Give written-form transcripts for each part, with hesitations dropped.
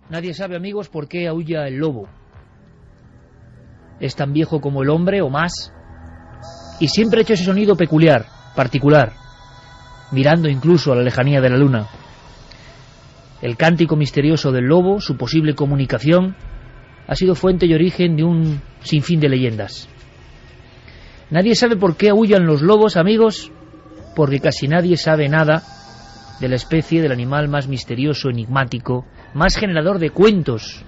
Nadie sabe, amigos, por qué aúlla el lobo. Es tan viejo como el hombre o más, y siempre ha hecho ese sonido peculiar, particular, mirando incluso a la lejanía de la luna. El cántico misterioso del lobo, su posible comunicación, ha sido fuente y origen de un sinfín de leyendas. Nadie sabe por qué aúllan los lobos, amigos, porque casi nadie sabe nada de la especie del animal más misterioso, enigmático, más generador de cuentos,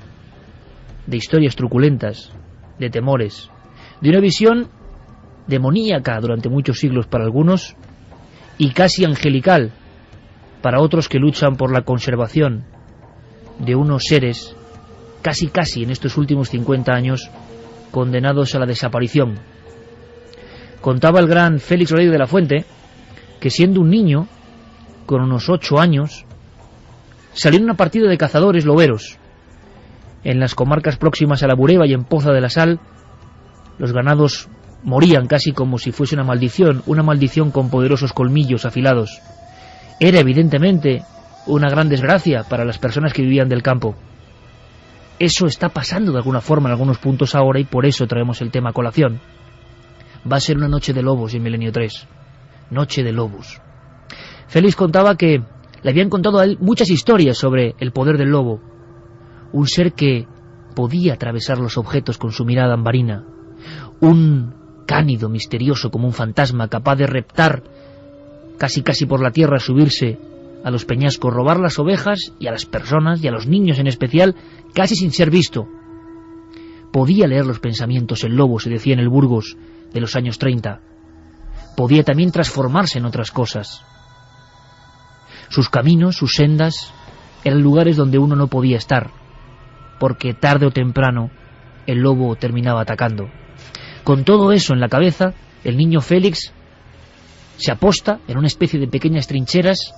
de historias truculentas, de temores, de una visión demoníaca durante muchos siglos para algunos y casi angelical para otros que luchan por la conservación de unos seres casi en estos últimos 50 años condenados a la desaparición. Contaba el gran Félix Rodríguez de la Fuente que siendo un niño, con unos 8 años, salió en una partida de cazadores loberos. En las comarcas próximas a la Bureba y en Poza de la Sal, los ganados morían casi como si fuese una maldición con poderosos colmillos afilados. Era evidentemente una gran desgracia para las personas que vivían del campo. Eso está pasando de alguna forma en algunos puntos ahora y por eso traemos el tema a colación. Va a ser una noche de lobos en Milenio 3. Noche de lobos. Félix contaba que le habían contado a él muchas historias sobre el poder del lobo. Un ser que podía atravesar los objetos con su mirada ambarina. Un cánido misterioso como un fantasma capaz de reptar casi por la tierra, subirse a los peñascos, robar las ovejas y a las personas y a los niños en especial, casi sin ser visto. Podía leer los pensamientos el lobo, se decía en el Burgos de los años 30. Podía también transformarse en otras cosas. Sus caminos, sus sendas, eran lugares donde uno no podía estar, porque tarde o temprano el lobo terminaba atacando. Con todo eso en la cabeza, el niño Félix se aposta en una especie de pequeñas trincheras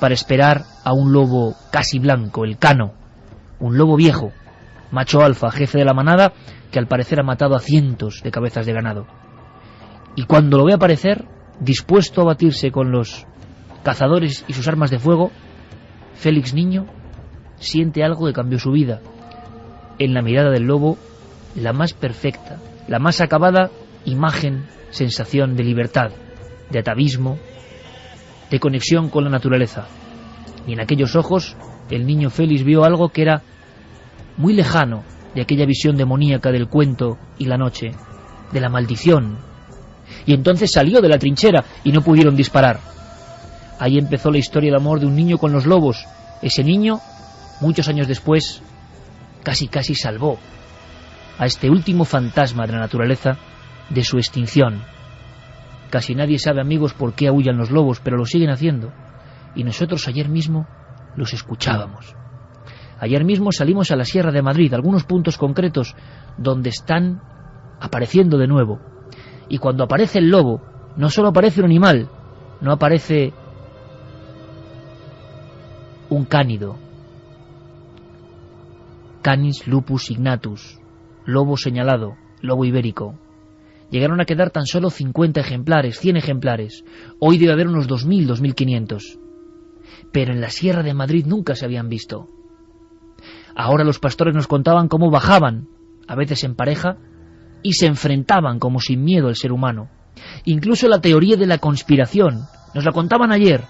para esperar a un lobo casi blanco, el Cano, un lobo viejo, macho alfa, jefe de la manada, que al parecer ha matado a cientos de cabezas de ganado. Y cuando lo ve aparecer, dispuesto a batirse con los cazadores y sus armas de fuego, Félix niño siente algo que cambió su vida. En la mirada del lobo, la más perfecta, la más acabada imagen, sensación de libertad, de atavismo, de conexión con la naturaleza. Y en aquellos ojos, el niño Félix vio algo que era muy lejano de aquella visión demoníaca del cuento y la noche, de la maldición. Y entonces salió de la trinchera y no pudieron disparar. Ahí empezó la historia de amor de un niño con los lobos. Ese niño, muchos años después, casi salvó a este último fantasma de la naturaleza de su extinción. Casi nadie sabe, amigos, por qué aúllan los lobos, pero lo siguen haciendo. Y nosotros ayer mismo los escuchábamos. Ayer mismo salimos a la Sierra de Madrid, algunos puntos concretos donde están apareciendo de nuevo. Y cuando aparece el lobo, no solo aparece un animal, no aparece un cánido, Canis lupus ignatus, lobo señalado, lobo ibérico. Llegaron a quedar tan solo 50 ejemplares, 100 ejemplares. Hoy debe haber unos 2.000, 2.500. Pero en la Sierra de Madrid nunca se habían visto. Ahora los pastores nos contaban cómo bajaban, a veces en pareja, y se enfrentaban como sin miedo al ser humano. Incluso la teoría de la conspiración, nos la contaban ayer.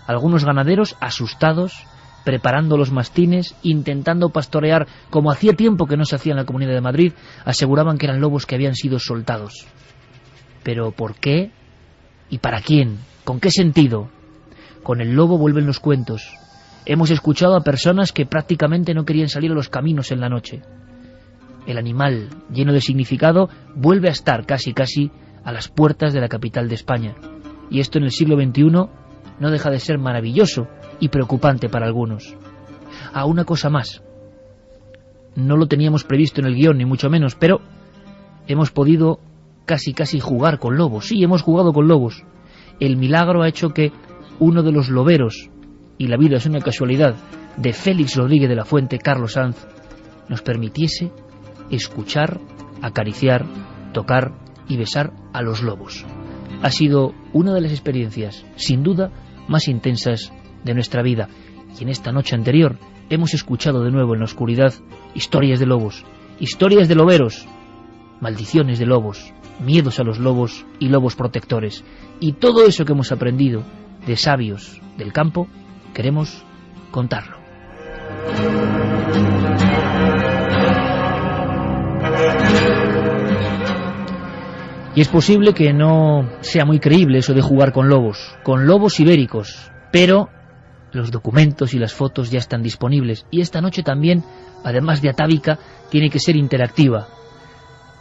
Algunos ganaderos asustados, preparando los mastines, intentando pastorear como hacía tiempo que no se hacía en la Comunidad de Madrid, aseguraban que eran lobos que habían sido soltados. ¿Pero por qué? ¿Y para quién? ¿Con qué sentido? Con el lobo vuelven los cuentos. Hemos escuchado a personas que prácticamente no querían salir a los caminos en la noche. El animal, lleno de significado, vuelve a estar casi a las puertas de la capital de España. Y esto en el siglo XXI no deja de ser maravilloso y preocupante para algunos. Una cosa más. No lo teníamos previsto en el guión, ni mucho menos, pero hemos podido casi jugar con lobos. Sí, hemos jugado con lobos. El milagro ha hecho que uno de los loberos, y la vida es una casualidad, de Félix Rodríguez de la Fuente, Carlos Sanz, nos permitiese escuchar, acariciar, tocar y besar a los lobos. Ha sido una de las experiencias, sin duda, más intensas de nuestra vida. Y en esta noche anterior hemos escuchado de nuevo en la oscuridad historias de lobos, historias de loberos, maldiciones de lobos, miedos a los lobos y lobos protectores. Y todo eso que hemos aprendido de sabios del campo, queremos contarlo. Y es posible que no sea muy creíble eso de jugar con lobos ibéricos, pero los documentos y las fotos ya están disponibles. Y esta noche también, además de atávica, tiene que ser interactiva.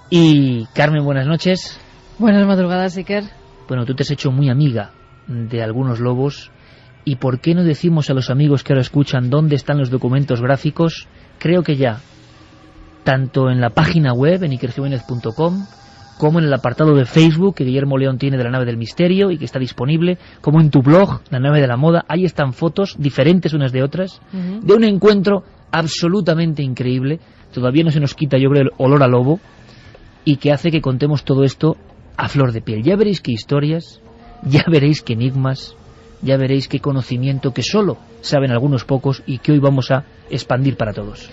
Y Carmen, buenas noches. Buenas madrugadas, Iker. Bueno, tú te has hecho muy amiga de algunos lobos. ¿Y por qué no decimos a los amigos que ahora escuchan dónde están los documentos gráficos? Creo que ya, tanto en la página web, en ikerjiménez.com, como en el apartado de Facebook que Guillermo León tiene de la Nave del Misterio y que está disponible, como en tu blog, La Nave de la Moda, ahí están fotos diferentes unas de otras, de un encuentro absolutamente increíble. Todavía no se nos quita, yo creo, el olor a lobo, y que hace que contemos todo esto a flor de piel. Ya veréis qué historias, ya veréis qué enigmas, ya veréis qué conocimiento que solo saben algunos pocos y que hoy vamos a expandir para todos.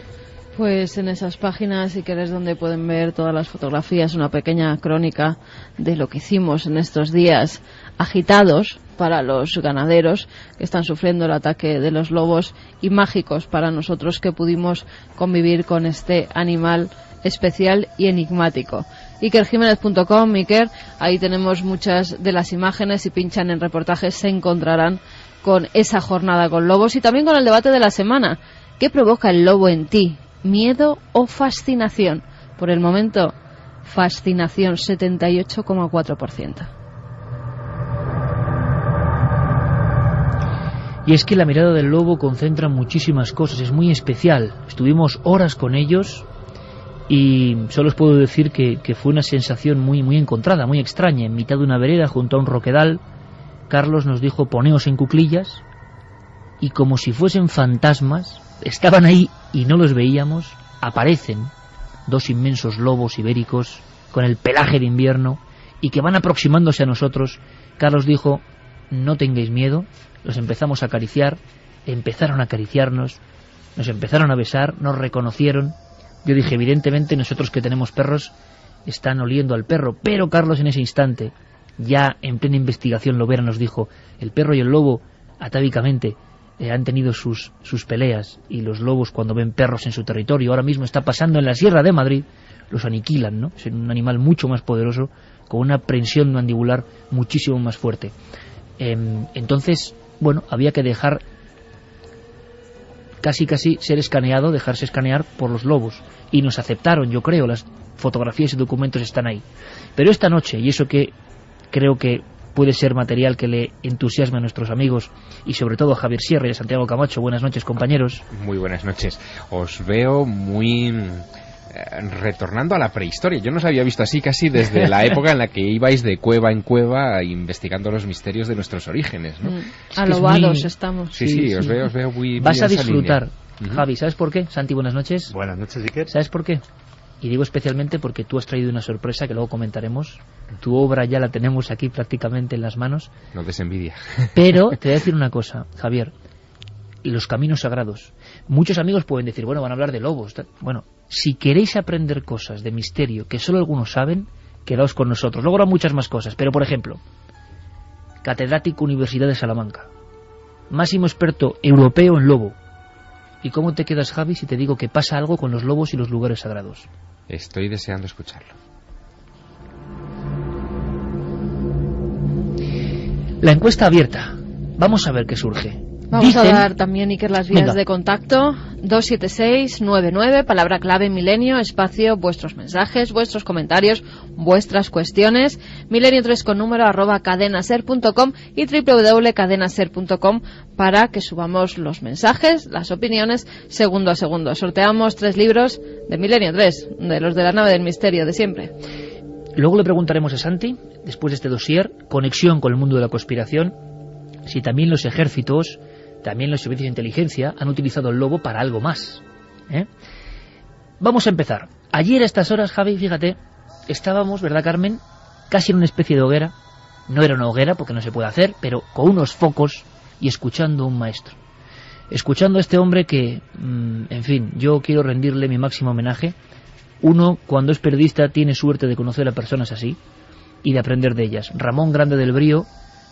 Pues en esas páginas, si queréis, donde pueden ver todas las fotografías, una pequeña crónica de lo que hicimos en estos días agitados para los ganaderos que están sufriendo el ataque de los lobos, y mágicos para nosotros que pudimos convivir con este animal especial y enigmático. ikerjiménez.com, Iker, ahí tenemos muchas de las imágenes. Si pinchan en reportajes se encontrarán con esa jornada con lobos y también con el debate de la semana. ¿Qué provoca el lobo en ti? ¿Miedo o fascinación? Por el momento, fascinación, 78,4%. Y es que la mirada del lobo concentra muchísimas cosas, es muy especial. Estuvimos horas con ellos y solo os puedo decir que fue una sensación muy encontrada, muy extraña. En mitad de una vereda, junto a un roquedal, Carlos nos dijo: poneos en cuclillas, y como si fuesen fantasmas, estaban ahí y no los veíamos, aparecen dos inmensos lobos ibéricos con el pelaje de invierno y que van aproximándose a nosotros. Carlos dijo: no tengáis miedo. Los empezamos a acariciar, empezaron a acariciarnos, nos empezaron a besar, nos reconocieron. Yo dije, evidentemente nosotros que tenemos perros están oliendo al perro, pero Carlos en ese instante, ya en plena investigación lobera, nos dijo: el perro y el lobo atávicamente han tenido sus peleas, y los lobos, cuando ven perros en su territorio, ahora mismo está pasando en la Sierra de Madrid, los aniquilan, ¿no? Es un animal mucho más poderoso, con una prensión mandibular muchísimo más fuerte. Entonces, bueno, había que dejar casi ser escaneado, dejarse escanear por los lobos, y nos aceptaron, yo creo. Las fotografías y documentos están ahí. Pero esta noche, y eso que creo que puede ser material que le entusiasme a nuestros amigos, y sobre todo a Javier Sierra y a Santiago Camacho. Buenas noches, compañeros. Muy buenas noches. Os veo muy retornando a la prehistoria. Yo no os había visto así casi desde la época en la que ibais de cueva en cueva investigando los misterios de nuestros orígenes, ¿no? Alobados muy... estamos. Sí, os veo muy... Vas a disfrutar, Javi. ¿Sabes por qué? Santi, buenas noches. Buenas noches, Iker. ¿Sabes por qué? Y digo especialmente porque tú has traído una sorpresa que luego comentaremos. Tu obra ya la tenemos aquí prácticamente en las manos. No des envidia. Pero te voy a decir una cosa, Javier. Los caminos sagrados. Muchos amigos pueden decir, bueno, van a hablar de lobos. Bueno, si queréis aprender cosas de misterio que solo algunos saben, quedaos con nosotros. Luego habrá muchas más cosas. Pero, por ejemplo, catedrático Universidad de Salamanca, máximo experto europeo en lobo. ¿Y cómo te quedas, Javi, si te digo que pasa algo con los lobos y los lugares sagrados? Estoy deseando escucharlo. La encuesta abierta. Vamos a ver qué surge. Vamos a dar también, Iker, las vías de contacto. 276-99, palabra clave milenio, espacio, vuestros mensajes, vuestros comentarios, vuestras cuestiones. Milenio3 con número @cadenaser.com y www.cadenaser.com para que subamos los mensajes, las opiniones, segundo a segundo. Sorteamos 3 libros de Milenio3, de los de la Nave del Misterio de siempre. Luego le preguntaremos a Santi, después de este dossier, conexión con el mundo de la conspiración, si también los ejércitos, también los servicios de inteligencia han utilizado el lobo para algo más. Vamos a empezar. Ayer a estas horas, Javi, fíjate, estábamos, ¿verdad, Carmen?, casi en una especie de hoguera. No era una hoguera porque no se puede hacer, pero con unos focos y escuchando a un maestro. escuchando a este hombre que, en fin, yo quiero rendirle mi máximo homenaje. Uno, cuando es periodista, tiene suerte de conocer a personas así y de aprender de ellas. Ramón Grande del Brío,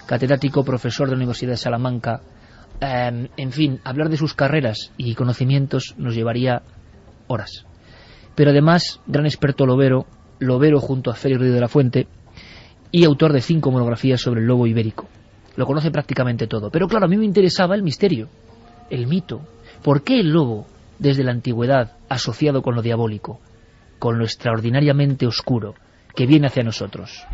catedrático, profesor de la Universidad de Salamanca. En fin, hablar de sus carreras y conocimientos nos llevaría horas. Pero además, gran experto lobero junto a Félix Ruiz de la Fuente, y autor de 5 monografías sobre el lobo ibérico. Lo conoce prácticamente todo. Pero claro, a mí me interesaba el misterio, el mito. ¿Por qué el lobo, desde la antigüedad, asociado con lo diabólico, con lo extraordinariamente oscuro que viene hacia nosotros?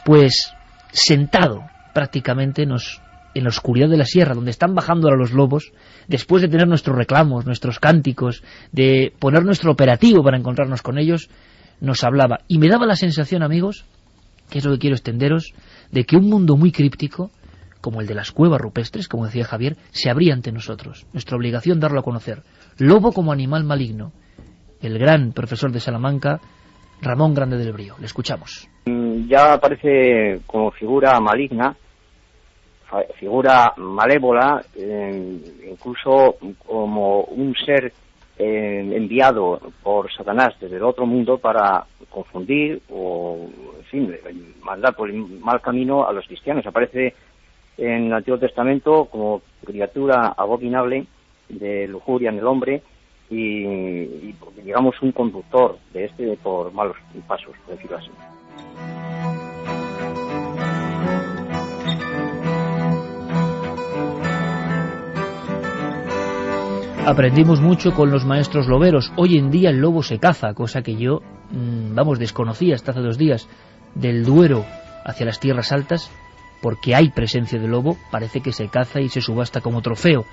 Pues sentado prácticamente en la oscuridad de la sierra, donde están bajando ahora los lobos, después de tener nuestros reclamos, nuestros cánticos, de poner nuestro operativo para encontrarnos con ellos, nos hablaba. Y me daba la sensación, amigos, que es lo que quiero extenderos, de que un mundo muy críptico, como el de las cuevas rupestres, como decía Javier, se abría ante nosotros. Nuestra obligación darlo a conocer. Lobo como animal maligno. El gran profesor de Salamanca, Ramón Grande del Brío. Le escuchamos. Ya aparece como figura maligna, figura malévola, incluso como un ser enviado por Satanás desde el otro mundo para confundir o, en fin, mandar por el mal camino a los cristianos. Aparece en el Antiguo Testamento como criatura abominable de lujuria en el hombre y digamos un conductor de este por malos pasos, por decirlo así. Aprendimos mucho con los maestros loberos. Hoy en día el lobo se caza, cosa que yo, desconocía hasta hace 2 días. Del Duero hacia las tierras altas, porque hay presencia de lobo, parece que se caza y se subasta como trofeo.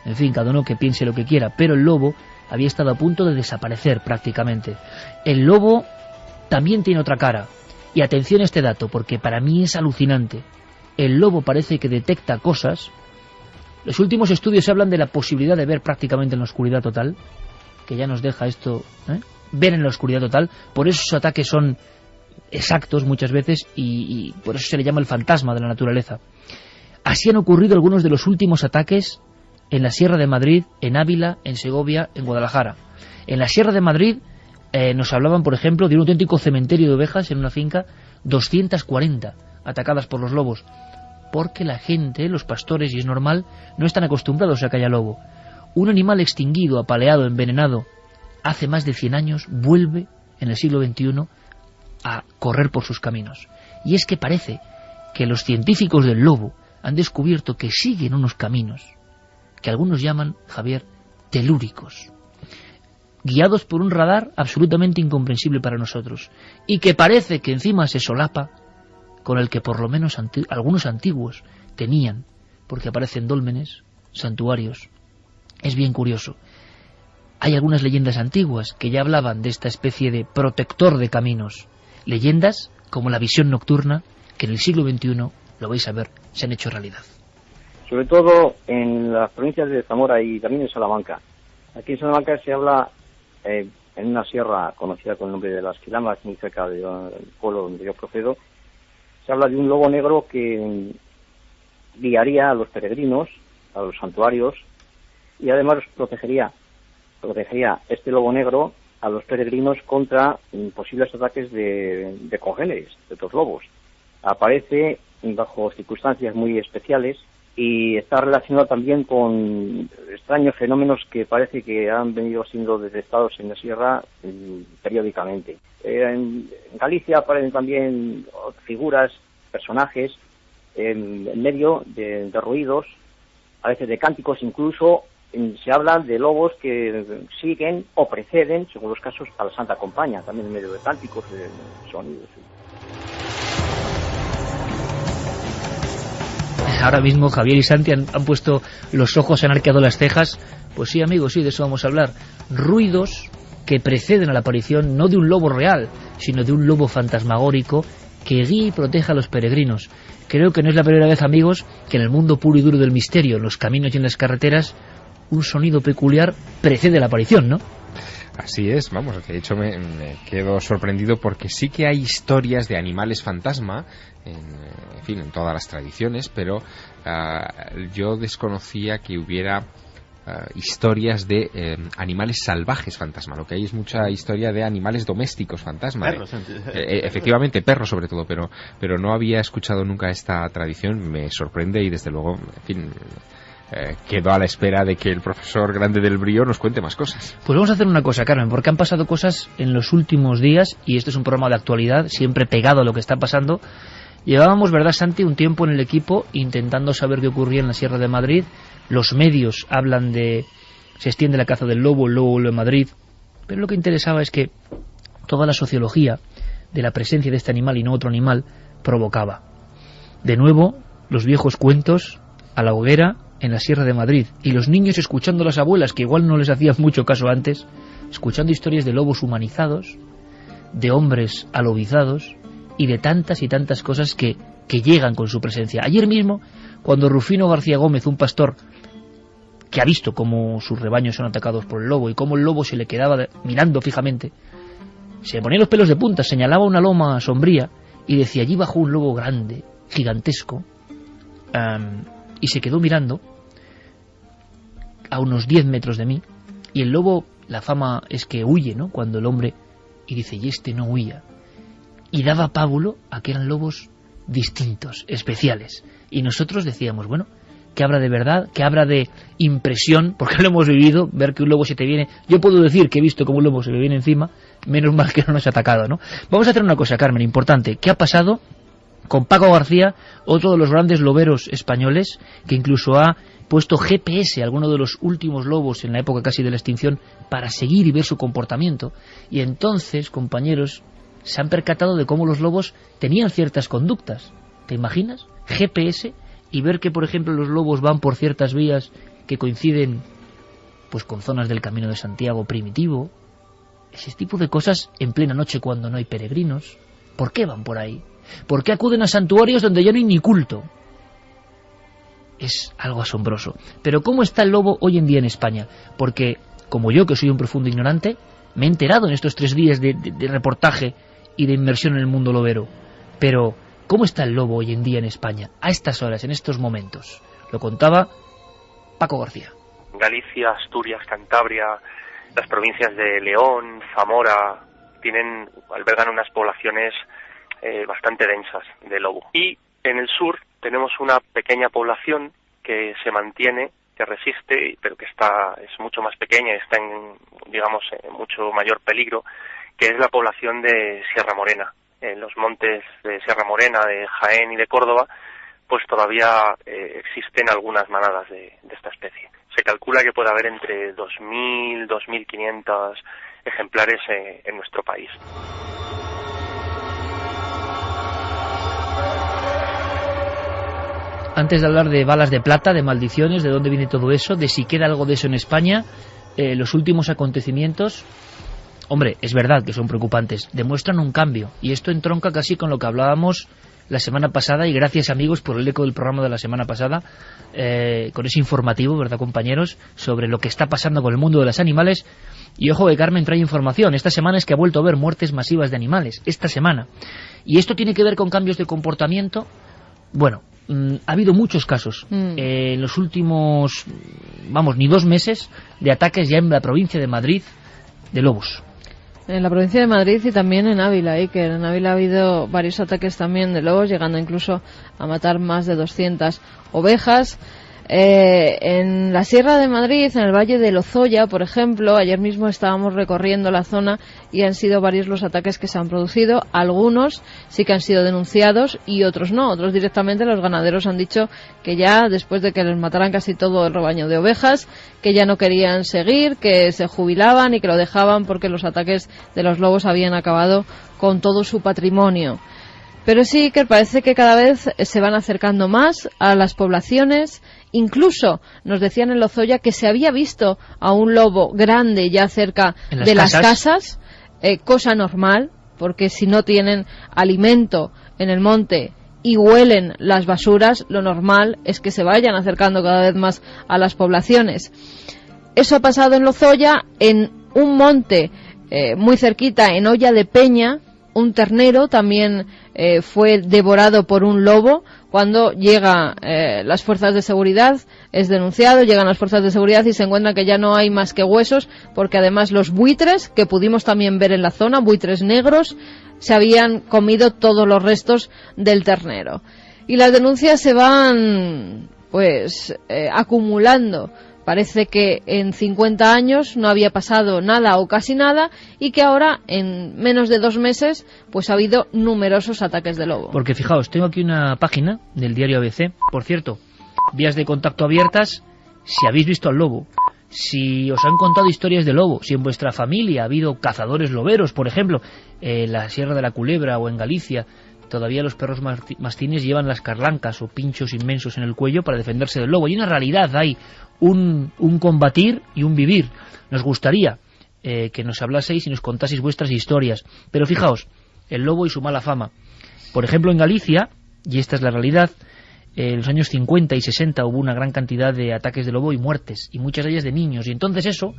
En fin, cada uno que piense lo que quiera, pero el lobo había estado a punto de desaparecer prácticamente. El lobo también tiene otra cara. Y atención a este dato, porque para mí es alucinante. El lobo parece que detecta cosas. Los últimos estudios hablan de la posibilidad de ver prácticamente en la oscuridad total, que ya nos deja esto, ver en la oscuridad total. Por eso sus ataques son exactos muchas veces y por eso se le llama el fantasma de la naturaleza. Así han ocurrido algunos de los últimos ataques en la Sierra de Madrid, en Ávila, en Segovia, en Guadalajara. En la Sierra de Madrid nos hablaban, por ejemplo, de un auténtico cementerio de ovejas en una finca, 240 atacadas por los lobos. Porque la gente, los pastores, y es normal, no están acostumbrados a que haya lobo. Un animal extinguido, apaleado, envenenado, hace más de 100 años, vuelve, en el siglo XXI, a correr por sus caminos. Y es que parece que los científicos del lobo han descubierto que siguen unos caminos que algunos llaman, Javier, telúricos, guiados por un radar absolutamente incomprensible para nosotros, y que parece que encima se solapa con el que por lo menos algunos antiguos tenían, porque aparecen dólmenes, santuarios. Es bien curioso. Hay algunas leyendas antiguas que ya hablaban de esta especie de protector de caminos. Leyendas como la visión nocturna, que en el siglo XXI, lo vais a ver, se han hecho realidad. Sobre todo en las provincias de Zamora y también en Salamanca. Aquí en Salamanca se habla, en una sierra conocida con el nombre de Las Quilamas, muy cerca del pueblo donde yo procedo, se habla de un lobo negro que guiaría a los peregrinos, a los santuarios, y además protegería este lobo negro a los peregrinos contra posibles ataques de congéneres, de otros lobos. Aparece bajo circunstancias muy especiales y está relacionado también con extraños fenómenos que parece que han venido siendo detectados en la sierra periódicamente. En Galicia aparecen también figuras, personajes, en medio de ruidos, a veces de cánticos, incluso se habla de lobos que siguen o preceden, según los casos, a la Santa Compañía, también en medio de cánticos, de sonidos. Ahora mismo Javier y Santi han puesto los ojos, han arqueado las cejas. Pues sí, amigos, sí, de eso vamos a hablar. Ruidos que preceden a la aparición no de un lobo real, sino de un lobo fantasmagórico que guía y protege a los peregrinos. Creo que no es la primera vez, amigos, que en el mundo puro y duro del misterio, en los caminos y en las carreteras, un sonido peculiar precede a la aparición, ¿no? Así es, vamos, de hecho me quedo sorprendido porque sí que hay historias de animales fantasma, en todas las tradiciones, pero yo desconocía que hubiera historias de animales salvajes fantasma. Lo que hay es mucha historia de animales domésticos fantasma. Perros, efectivamente, perros sobre todo, pero no había escuchado nunca esta tradición. Me sorprende y desde luego, en fin, quedo a la espera de que el profesor Grande del Brío nos cuente más cosas. Pues vamos a hacer una cosa, Carmen, porque han pasado cosas en los últimos días, y esto es un programa de actualidad, siempre pegado a lo que está pasando. Llevábamos, ¿verdad, Santi?, un tiempo en el equipo intentando saber qué ocurría en la Sierra de Madrid. Los medios hablan de... se extiende la caza del lobo, el lobo vuelve a Madrid. Pero lo que interesaba es que toda la sociología de la presencia de este animal y no otro animal provocaba. De nuevo, los viejos cuentos a la hoguera en la Sierra de Madrid. Y los niños escuchando a las abuelas, que igual no les hacían mucho caso antes, escuchando historias de lobos humanizados, de hombres alobizados, y de tantas y tantas cosas que llegan con su presencia. Ayer mismo, cuando Rufino García Gómez, un pastor que ha visto cómo sus rebaños son atacados por el lobo y cómo el lobo se le quedaba mirando fijamente, se ponía los pelos de punta, señalaba una loma sombría y decía, allí bajó un lobo grande, gigantesco, y se quedó mirando a unos 10 metros de mí, y el lobo, la fama es que huye, ¿no?, cuando el hombre, y dice, y este no huía. Y daba pábulo a que eran lobos distintos, especiales. Y nosotros decíamos, bueno, ¿qué habrá de verdad? ¿Qué habrá de impresión? Porque lo hemos vivido, ver que un lobo se te viene... Yo puedo decir que he visto como un lobo se me viene encima, menos mal que no nos ha atacado, ¿no? Vamos a hacer una cosa, Carmen, importante. ¿Qué ha pasado con Paco García, otro de los grandes loberos españoles, que incluso ha puesto GPS a alguno de los últimos lobos en la época casi de la extinción para seguir y ver su comportamiento? Y entonces, compañeros, se han percatado de cómo los lobos tenían ciertas conductas. ¿Te imaginas? GPS y ver que, por ejemplo, los lobos van por ciertas vías que coinciden pues con zonas del Camino de Santiago primitivo. Ese tipo de cosas en plena noche cuando no hay peregrinos. ¿Por qué van por ahí? ¿Por qué acuden a santuarios donde ya no hay ni culto? Es algo asombroso. Pero ¿cómo está el lobo hoy en día en España? Porque, como yo, que soy un profundo ignorante, me he enterado en estos 3 días de reportaje y de inmersión en el mundo lobero. Pero, ¿cómo está el lobo hoy en día en España, a estas horas, en estos momentos? Lo contaba Paco García. Galicia, Asturias, Cantabria, las provincias de León, Zamora, albergan unas poblaciones bastante densas de lobo. Y en el sur tenemos una pequeña población que se mantiene, que resiste, pero que es mucho más pequeña y está en mucho mayor peligro, que es la población de Sierra Morena. En los montes de Sierra Morena, de Jaén y de Córdoba, pues todavía existen algunas manadas de esta especie. Se calcula que puede haber entre 2.000, 2.500 ejemplares en nuestro país. Antes de hablar de balas de plata, de maldiciones, de dónde viene todo eso, de si queda algo de eso en España, los últimos acontecimientos, hombre, es verdad que son preocupantes, demuestran un cambio, y esto entronca casi con lo que hablábamos la semana pasada, y gracias, amigos, por el eco del programa de la semana pasada, con ese informativo, ¿verdad, compañeros?, sobre lo que está pasando con el mundo de los animales. Y ojo que Carmen trae información. Esta semana es que ha vuelto a haber muertes masivas de animales, esta semana. Y esto tiene que ver con cambios de comportamiento. Bueno, ha habido muchos casos en los últimos, ni 2 meses, de ataques ya en la provincia de Madrid de lobos. En la provincia de Madrid y también en Ávila, Iker. En Ávila ha habido varios ataques también de lobos, llegando incluso a matar más de 200 ovejas. En la Sierra de Madrid, en el Valle de Lozoya, por ejemplo, ayer mismo estábamos recorriendo la zona y han sido varios los ataques que se han producido. Algunos sí que han sido denunciados y otros no. Otros directamente los ganaderos han dicho que ya, después de que les mataran casi todo el rebaño de ovejas, que ya no querían seguir, que se jubilaban y que lo dejaban porque los ataques de los lobos habían acabado con todo su patrimonio. Pero sí que parece que cada vez se van acercando más a las poblaciones. Incluso nos decían en Lozoya que se había visto a un lobo grande ya cerca de las casas, cosa normal, porque si no tienen alimento en el monte y huelen las basuras, lo normal es que se vayan acercando cada vez más a las poblaciones. Eso ha pasado en Lozoya, en un monte muy cerquita, en Olla de Peña. Un ternero también fue devorado por un lobo cuando llegan las fuerzas de seguridad, es denunciado, llegan las fuerzas de seguridad y se encuentran que ya no hay más que huesos, porque además los buitres, que pudimos también ver en la zona, buitres negros, se habían comido todos los restos del ternero. Y las denuncias se van acumulando. Parece que en 50 años no había pasado nada o casi nada, y que ahora, en menos de 2 meses, pues ha habido numerosos ataques de lobo. Porque fijaos, tengo aquí una página del diario ABC. Por cierto, vías de contacto abiertas si habéis visto al lobo, si os han contado historias de lobo, si en vuestra familia ha habido cazadores loberos, por ejemplo, en la Sierra de la Culebra o en Galicia. Todavía los perros mastines llevan las carlancas o pinchos inmensos en el cuello para defenderse del lobo. Y una realidad, hay un combatir y un vivir. Nos gustaría que nos hablaseis y nos contaseis vuestras historias. Pero fijaos, el lobo y su mala fama. Por ejemplo, en Galicia, y esta es la realidad, en los años 50 y 60 hubo una gran cantidad de ataques de lobo y muertes, y muchas de ellas de niños. Y entonces eso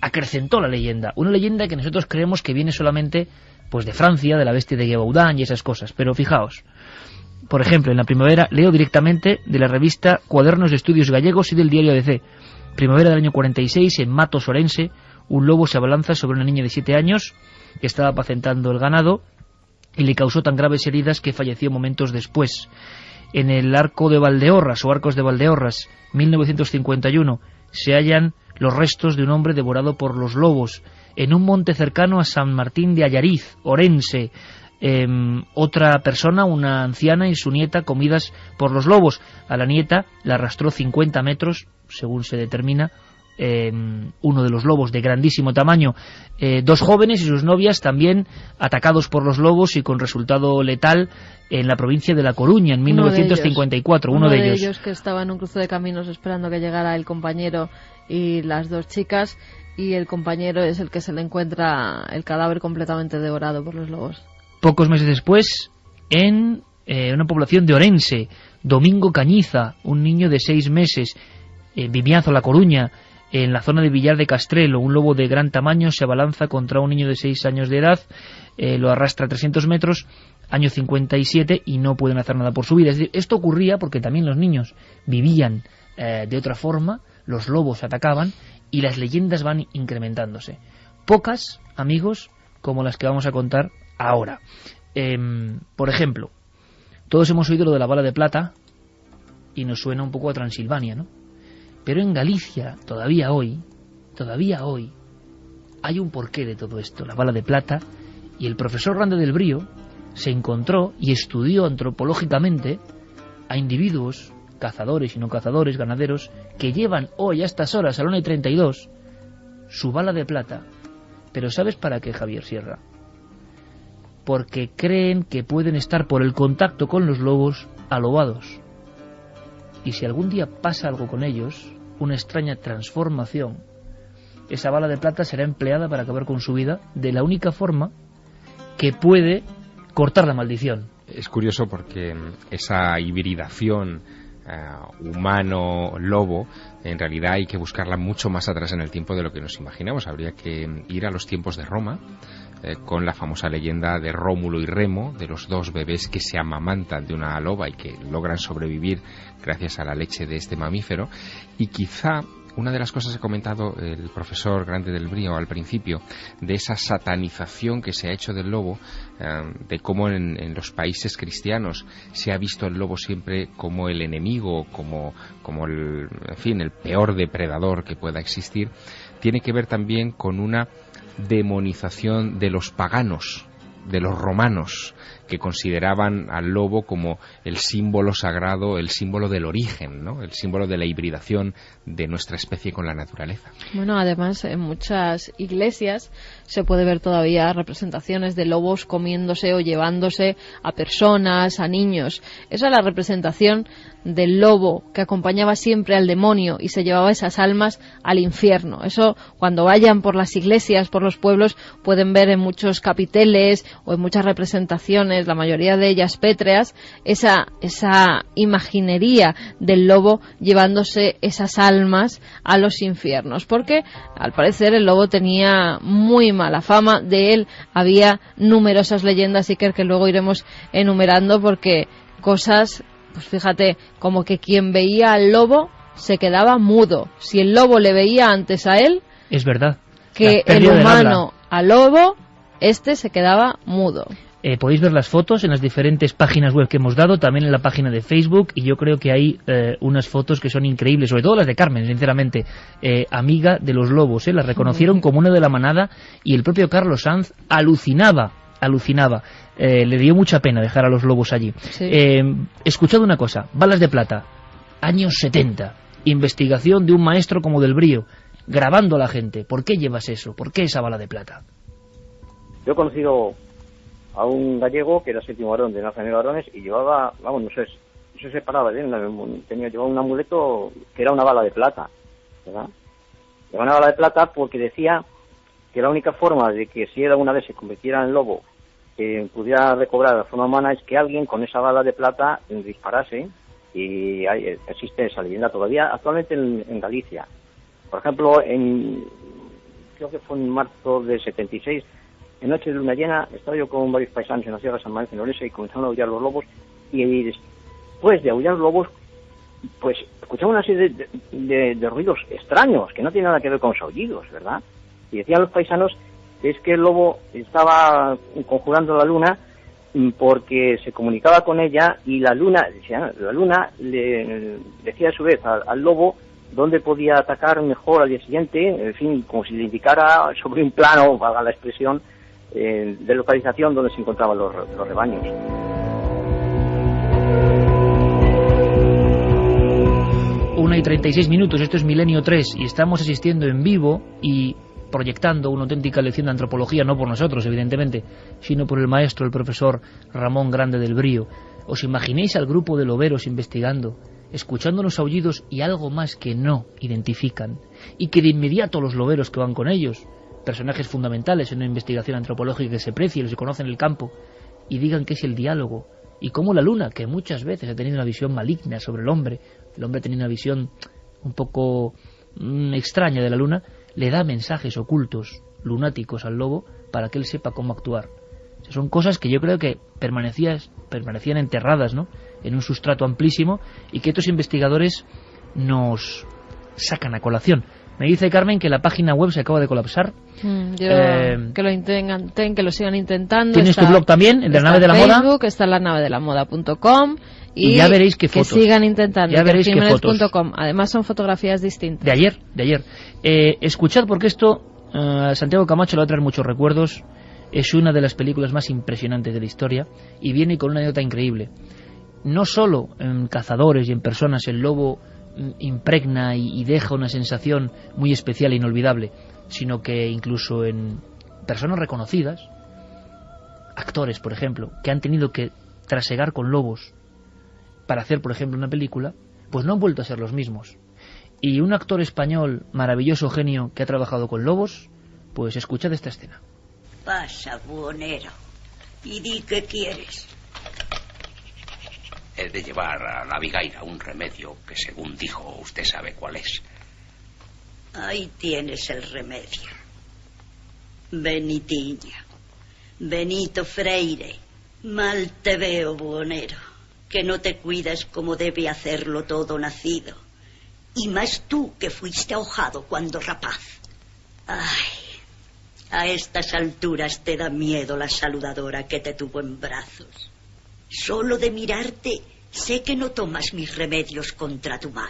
acrecentó la leyenda. Una leyenda que nosotros creemos que viene solamente pues de Francia, de la bestia de Gévaudan y esas cosas. Pero fijaos, por ejemplo, en la primavera, leo directamente de la revista Cuadernos de Estudios Gallegos y del diario ABC. Primavera del año 46, en Matos, Orense, un lobo se abalanza sobre una niña de 7 años que estaba apacentando el ganado y le causó tan graves heridas que falleció momentos después. En el Arco de Valdeorras, o Arcos de Valdeorras, 1951, se hallan los restos de un hombre devorado por los lobos. En un monte cercano a San Martín de Allariz, Orense, otra persona, una anciana y su nieta, comidas por los lobos. A la nieta la arrastró 50 metros, según se determina, uno de los lobos de grandísimo tamaño. 2 jóvenes y sus novias también atacados por los lobos y con resultado letal en la provincia de La Coruña en 1954. Uno de ellos que estaba en un cruce de caminos esperando que llegara el compañero y las 2 chicas, y el compañero es el que se le encuentra el cadáver completamente devorado por los lobos. Pocos meses después, en una población de Orense, Domingo Cañiza, un niño de 6 meses, Vimianzo, La Coruña, en la zona de Villar de Castrelo, un lobo de gran tamaño se abalanza contra un niño de 6 años de edad, lo arrastra 300 metros, año 57, y no pueden hacer nada por su vida. Es decir, esto ocurría porque también los niños vivían de otra forma, los lobos atacaban, y las leyendas van incrementándose. Pocas, amigos, como las que vamos a contar ahora. Por ejemplo, todos hemos oído lo de la bala de plata y nos suena un poco a Transilvania, ¿no? Pero en Galicia, todavía hoy, hay un porqué de todo esto, la bala de plata, y el profesor Rande del Brío se encontró y estudió antropológicamente a individuos, cazadores y no cazadores, ganaderos, que llevan hoy a estas horas, a la 1:32, su bala de plata. Pero ¿sabes para qué, Javier Sierra? Porque creen que pueden estar por el contacto con los lobos alobados. Y si algún día pasa algo con ellos, una extraña transformación, esa bala de plata será empleada para acabar con su vida de la única forma que puede cortar la maldición. Es curioso porque esa hibridación humano-lobo, en realidad hay que buscarla mucho más atrás en el tiempo de lo que nos imaginamos. Habría que ir a los tiempos de Roma, con la famosa leyenda de Rómulo y Remo, de los 2 bebés que se amamantan de una loba y que logran sobrevivir gracias a la leche de este mamífero. Y quizá una de las cosas que ha comentado el profesor Grande del Brío al principio, de esa satanización que se ha hecho del lobo, de cómo en los países cristianos se ha visto el lobo siempre como el enemigo, como el, en fin, el peor depredador que pueda existir, tiene que ver también con una demonización de los paganos, de los romanos, que consideraban al lobo como el símbolo sagrado, el símbolo del origen, ¿no? El símbolo de la hibridación de nuestra especie con la naturaleza. Bueno, además en muchas iglesias se puede ver todavía representaciones de lobos comiéndose o llevándose a personas, a niños. Esa es la representación del lobo que acompañaba siempre al demonio y se llevaba esas almas al infierno. Eso, cuando vayan por las iglesias, por los pueblos, pueden ver en muchos capiteles o en muchas representaciones, la mayoría de ellas pétreas, esa imaginería del lobo llevándose esas almas a los infiernos, porque al parecer el lobo tenía muy mala fama. De él había numerosas leyendas, y que luego iremos enumerando, porque cosas pues fíjate, como que quien veía al lobo se quedaba mudo. Si el lobo le veía antes a él, es verdad, que el humano al lobo, este se quedaba mudo. Podéis ver las fotos en las diferentes páginas web que hemos dado, también en la página de Facebook, y yo creo que hay unas fotos que son increíbles, sobre todo las de Carmen, sinceramente, amiga de los lobos, las reconocieron como una de la manada, y el propio Carlos Sanz alucinaba, le dio mucha pena dejar a los lobos allí. Sí. Escuchad una cosa, Balas de Plata, años 70, investigación de un maestro como Del Brío, grabando a la gente. ¿Por qué llevas eso? ¿Por qué esa bala de plata? Yo he conocido a un gallego que era séptimo varón de Nazario de Varones y llevaba, vamos, no se separaba de él, llevaba un amuleto que era una bala de plata, ¿verdad? Llevaba una bala de plata porque decía que la única forma de que si él alguna vez se convirtiera en lobo, pudiera recobrar la forma humana, es que alguien con esa bala de plata disparase, y existe esa leyenda todavía actualmente en Galicia. Por ejemplo, creo que fue en marzo del 76, en noche de luna llena, estaba yo con varios paisanos en la Sierra de San Manuel, en Orense, y comenzaron a aullar los lobos, y después de aullar los lobos, pues escuchamos una serie de ruidos extraños, que no tienen nada que ver con los aullidos, ¿verdad? Y decían los paisanos que es que el lobo estaba conjurando la luna porque se comunicaba con ella, y la luna le decía a su vez al lobo dónde podía atacar mejor al día siguiente, en fin, como si le indicara sobre un plano, valga la expresión, de localización donde se encontraban los rebaños. Una y 36 minutos, esto es Milenio 3, y estamos asistiendo en vivo y proyectando una auténtica lección de antropología, no por nosotros, evidentemente, sino por el maestro, el profesor Ramón Grande del Brío. ¿Os imagináis al grupo de loberos investigando, escuchando los aullidos y algo más que no identifican, y que de inmediato los loberos que van con ellos, personajes fundamentales en una investigación antropológica que se precie, se conoce en el campo, y digan que es el diálogo, y cómo la luna, que muchas veces ha tenido una visión maligna sobre el hombre ha tenido una visión un poco extraña de la luna, le da mensajes ocultos, lunáticos al lobo, para que él sepa cómo actuar. O sea, son cosas que yo creo que permanecían enterradas, ¿no?, en un sustrato amplísimo, y que estos investigadores nos sacan a colación. Me dice Carmen que la página web se acaba de colapsar. Que lo sigan intentando. ¿Tienes tu blog también, el de la nave de la moda? Facebook, está en lanavedelamoda.com. Y ya veréis qué fotos. Que sigan intentando. Ya veréis qué fotos. Además son fotografías distintas. De ayer. Escuchad, porque esto, Santiago Camacho le va a traer muchos recuerdos. Es una de las películas más impresionantes de la historia y viene con una anécdota increíble. No solo en cazadores y en personas el lobo impregna y deja una sensación muy especial e inolvidable, sino que incluso en personas reconocidas, actores, por ejemplo, que han tenido que trasegar con lobos para hacer, por ejemplo, una película, pues no han vuelto a ser los mismos. Y un actor español, maravilloso genio, que ha trabajado con lobos, pues escuchad esta escena. Pasa, buhonero, y di qué quieres. He de llevar a la Vigaira un remedio que, según dijo, usted sabe cuál es. Ahí tienes el remedio. Benitiña, Benito Freire, mal te veo, buhonero, que no te cuidas como debe hacerlo todo nacido. Y más tú, que fuiste ahojado cuando rapaz. Ay, a estas alturas te da miedo la saludadora que te tuvo en brazos. Solo de mirarte sé que no tomas mis remedios contra tu mal.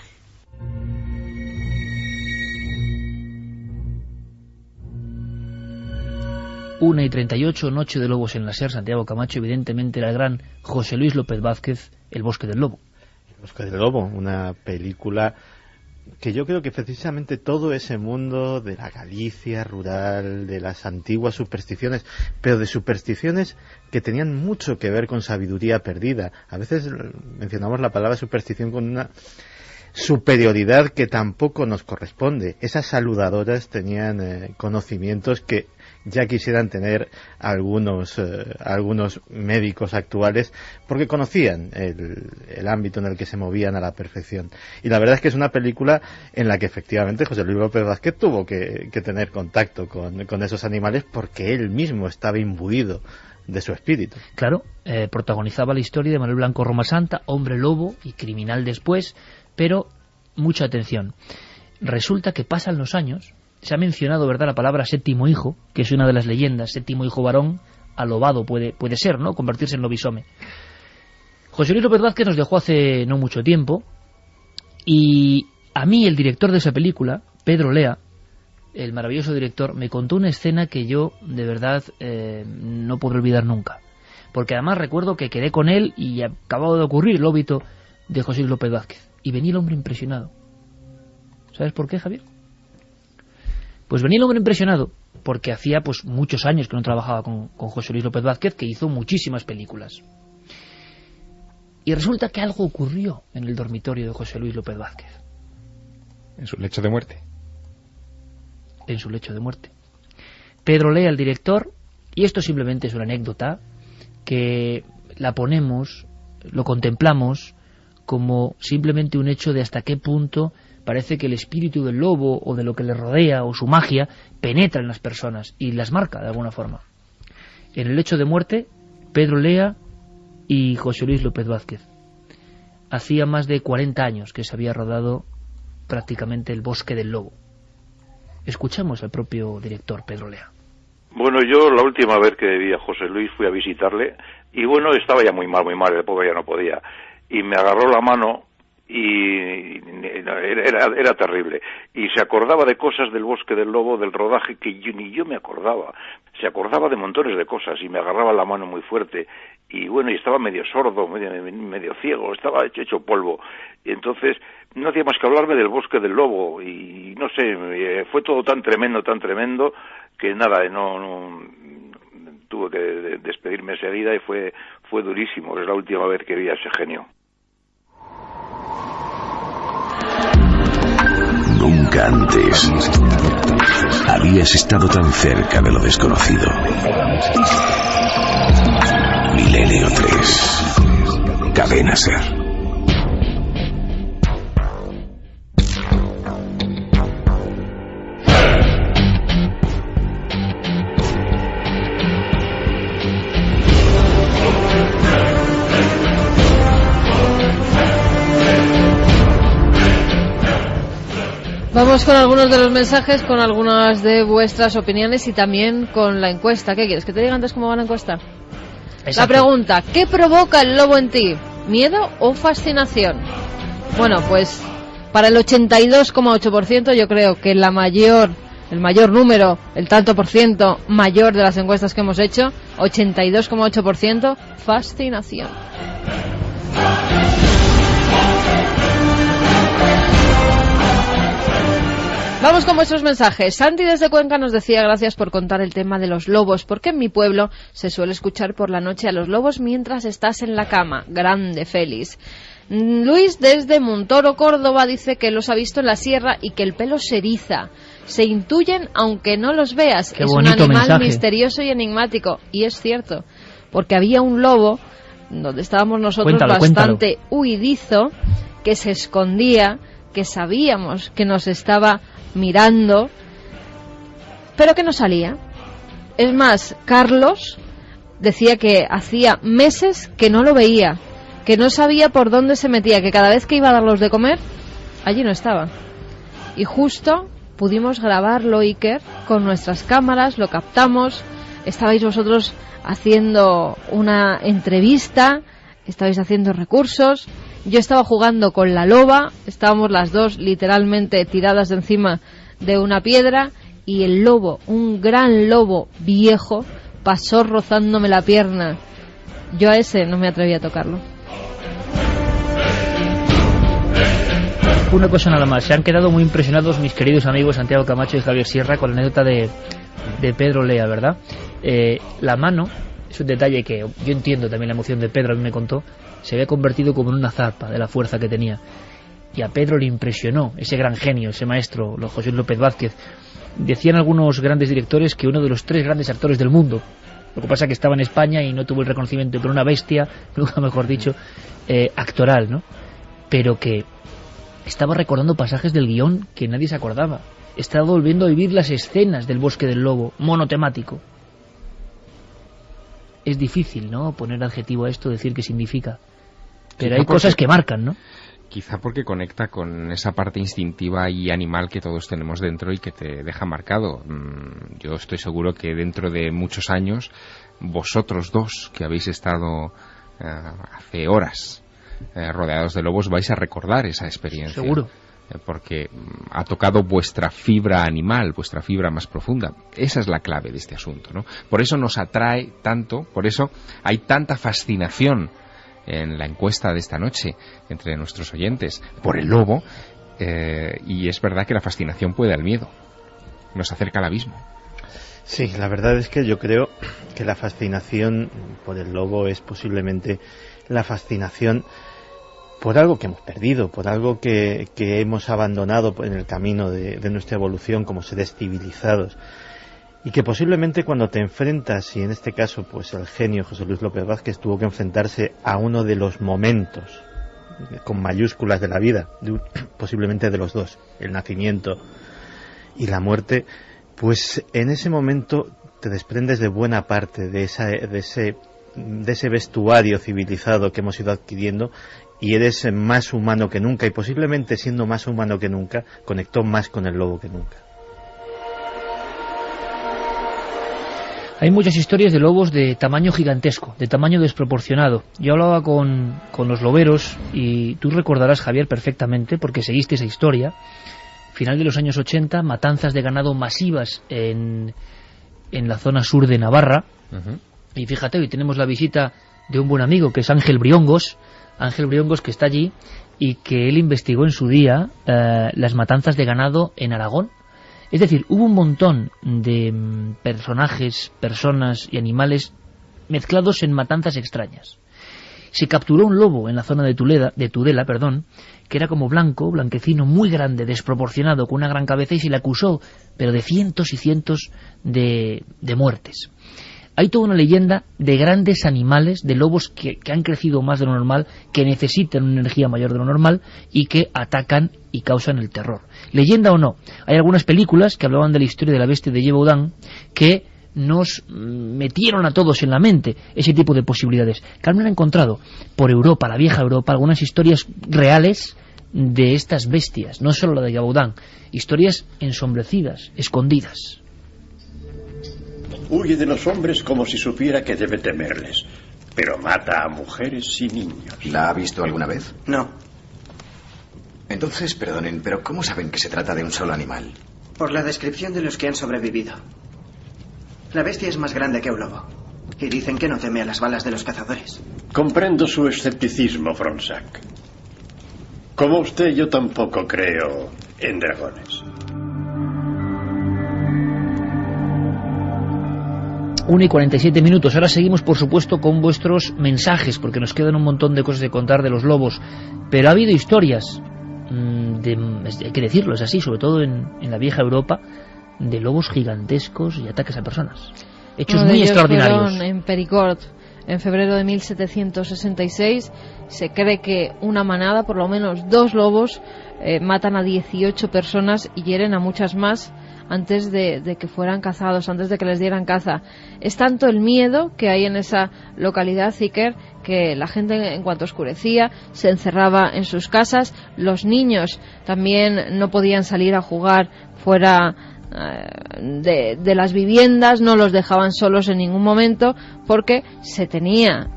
Una y 38, Noche de Lobos en la SER. Santiago Camacho, evidentemente era el gran José Luis López Vázquez, El Bosque del Lobo. El Bosque del Lobo, una película que yo creo que precisamente todo ese mundo de la Galicia rural, de las antiguas supersticiones, pero de supersticiones que tenían mucho que ver con sabiduría perdida. A veces mencionamos la palabra superstición con una superioridad que tampoco nos corresponde. Esas saludadoras tenían conocimientos que ya quisieran tener algunos médicos actuales, porque conocían el ámbito en el que se movían a la perfección. Y la verdad es que es una película en la que efectivamente José Luis López Vázquez tuvo que tener contacto con esos animales, porque él mismo estaba imbuido de su espíritu. Claro, protagonizaba la historia de Manuel Blanco Roma Santa, hombre lobo y criminal después, pero mucha atención. Resulta que pasan los años, se ha mencionado, ¿verdad?, la palabra séptimo hijo, que es una de las leyendas, séptimo hijo varón, alobado puede ser, ¿no?, convertirse en lobisome. José Luis López Vázquez nos dejó hace no mucho tiempo, y a mí el director de esa película, Pedro Lea, el maravilloso director, me contó una escena que yo, de verdad, no podré olvidar nunca. Porque además recuerdo que quedé con él y acababa de ocurrir el óbito de José Luis López Vázquez. Y venía el hombre impresionado. ¿Sabes por qué, Javier? Pues venía el hombre impresionado porque hacía pues muchos años que no trabajaba con José Luis López Vázquez, que hizo muchísimas películas. Y resulta que algo ocurrió en el dormitorio de José Luis López Vázquez. En su lecho de muerte. En su lecho de muerte. Pedro Lea, el director, y esto simplemente es una anécdota que la ponemos, lo contemplamos como simplemente un hecho de hasta qué punto parece que el espíritu del lobo o de lo que le rodea o su magia penetra en las personas y las marca de alguna forma. En el lecho de muerte, Pedro Lea y José Luis López Vázquez. Hacía más de 40 años que se había rodado prácticamente El bosque del lobo. Escuchamos al propio director, Pedro Lea. Bueno, yo la última vez que vi a José Luis fui a visitarle y bueno, estaba ya muy mal, el pobre ya no podía. Y me agarró la mano y era terrible. Y se acordaba de cosas del Bosque del Lobo, del rodaje, que ni yo me acordaba. Se acordaba de montones de cosas y me agarraba la mano muy fuerte. Y bueno, y estaba medio sordo, medio ciego, estaba hecho polvo. Y entonces no hacía más que hablarme del Bosque del Lobo. Y no sé, fue todo tan tremendo, que nada, no tuve que despedirme enseguida y fue durísimo. Es la última vez que vi a ese genio. Nunca antes habías estado tan cerca de lo desconocido. Milenio 3. Cadena SER. Vamos con algunos de los mensajes, con algunas de vuestras opiniones y también con la encuesta. ¿Qué quieres? ¿Que te diga antes cómo va la encuesta? Exacto. La pregunta, ¿qué provoca el lobo en ti? ¿Miedo o fascinación? Bueno, pues para el 82,8% yo creo que el mayor número, el tanto por ciento mayor de las encuestas que hemos hecho, 82,8%, fascinación. Vamos con vuestros mensajes. Santi desde Cuenca nos decía: gracias por contar el tema de los lobos, porque en mi pueblo se suele escuchar por la noche a los lobos mientras estás en la cama. Grande, Félix. Luis desde Montoro, Córdoba, dice que los ha visto en la sierra y que el pelo se eriza. Se intuyen aunque no los veas. Qué es bonito un animal mensaje. misterioso y enigmático. Y es cierto, porque había un lobo donde estábamos nosotros bastante huidizo, que se escondía, que sabíamos que nos estaba mirando, pero que no salía. Es más, Carlos decía que hacía meses que no lo veía, que no sabía por dónde se metía, que cada vez que iba a darlos de comer, allí no estaba. Y justo pudimos grabarlo, Iker, con nuestras cámaras, lo captamos, estabais vosotros haciendo una entrevista, estabais haciendo recursos, yo estaba jugando con la loba, estábamos las dos literalmente tiradas de encima de una piedra y el lobo, un gran lobo viejo, pasó rozándome la pierna. Yo a ese no me atreví a tocarlo. Una cosa nada más, se han quedado muy impresionados mis queridos amigos Santiago Camacho y Javier Sierra con la anécdota de Pedro Lea, ¿verdad? La mano es un detalle que yo entiendo también la emoción de Pedro, a mí me contó, se había convertido como en una zarpa de la fuerza que tenía. Y a Pedro le impresionó ese gran genio, ese maestro, José López Vázquez. Decían algunos grandes directores que uno de los 3 grandes actores del mundo. Lo que pasa es que estaba en España y no tuvo el reconocimiento, pero una bestia, nunca mejor dicho, actoral, ¿no? Pero que estaba recordando pasajes del guión que nadie se acordaba. Estaba volviendo a vivir las escenas del Bosque del Lobo, monotemático. es difícil, ¿no?, poner adjetivo a esto, decir qué significa. Pero hay cosas que marcan, ¿no? Quizá porque conecta con esa parte instintiva y animal que todos tenemos dentro y que te deja marcado. Yo estoy seguro que dentro de muchos años, vosotros dos, que habéis estado hace horas rodeados de lobos, vais a recordar esa experiencia. Seguro. Porque ha tocado vuestra fibra animal, vuestra fibra más profunda. Esa es la clave de este asunto, ¿no? Por eso nos atrae tanto, por eso hay tanta fascinación en la encuesta de esta noche entre nuestros oyentes por el lobo, y es verdad que la fascinación puede al miedo, nos acerca al abismo. Sí, la verdad es que yo creo que la fascinación por el lobo es posiblemente la fascinación por algo que hemos perdido, por algo que hemos abandonado en el camino de nuestra evolución como seres civilizados. Y que posiblemente cuando te enfrentas, y en este caso pues el genio José Luis López Vázquez tuvo que enfrentarse a uno de los momentos con mayúsculas de la vida, posiblemente de los dos, el nacimiento y la muerte, pues en ese momento te desprendes de buena parte de ese vestuario civilizado que hemos ido adquiriendo, y eres más humano que nunca, y posiblemente siendo más humano que nunca, conectó más con el lobo que nunca. Hay muchas historias de lobos de tamaño gigantesco, de tamaño desproporcionado. Yo hablaba con los loberos, y tú recordarás, Javier, perfectamente, porque seguiste esa historia. Final de los años 80, matanzas de ganado masivas en la zona sur de Navarra. Y fíjate, hoy tenemos la visita de un buen amigo, que es Ángel Briongos, que está allí, y que él investigó en su día las matanzas de ganado en Aragón. Es decir, hubo un montón de personajes, personas y animales mezclados en matanzas extrañas. Se capturó un lobo en la zona de Tudela, que era como blanquecino, muy grande, desproporcionado, con una gran cabeza, y se le acusó, pero de cientos y cientos de muertes. Hay toda una leyenda de grandes animales, de lobos que han crecido más de lo normal, que necesitan una energía mayor de lo normal y que atacan y causan el terror. Leyenda o no, hay algunas películas que hablaban de la historia de la bestia de Gévaudan que nos metieron a todos en la mente ese tipo de posibilidades. Carmen ha encontrado por Europa, la vieja Europa, algunas historias reales de estas bestias, no solo la de Gévaudan, historias ensombrecidas, escondidas. Huye de los hombres como si supiera que debe temerles, pero mata a mujeres y niños. ¿La ha visto alguna vez? No. Entonces, perdonen, pero ¿cómo saben que se trata de un solo animal? Por la descripción de los que han sobrevivido. La bestia es más grande que un lobo, y dicen que no teme a las balas de los cazadores. Comprendo su escepticismo, Fronsac. Como usted, yo tampoco creo en dragones. 1:47. Ahora seguimos, por supuesto, con vuestros mensajes, porque nos quedan un montón de cosas de contar de los lobos. Pero ha habido historias, hay que decirlo, es así, sobre todo en la vieja Europa, de lobos gigantescos y ataques a personas. Hechos muy extraordinarios. En Perigord, en febrero de 1766, se cree que una manada, por lo menos 2 lobos, matan a 18 personas y hieren a muchas más antes de que fueran cazados, antes de que les dieran caza. Es tanto el miedo que hay en esa localidad, Iker, que la gente, en cuanto oscurecía, se encerraba en sus casas. Los niños también no podían salir a jugar fuera de las viviendas, no los dejaban solos en ningún momento, porque se tenía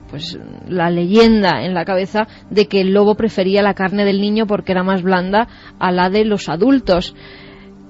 pues la leyenda en la cabeza de que el lobo prefería la carne del niño porque era más blanda a la de los adultos.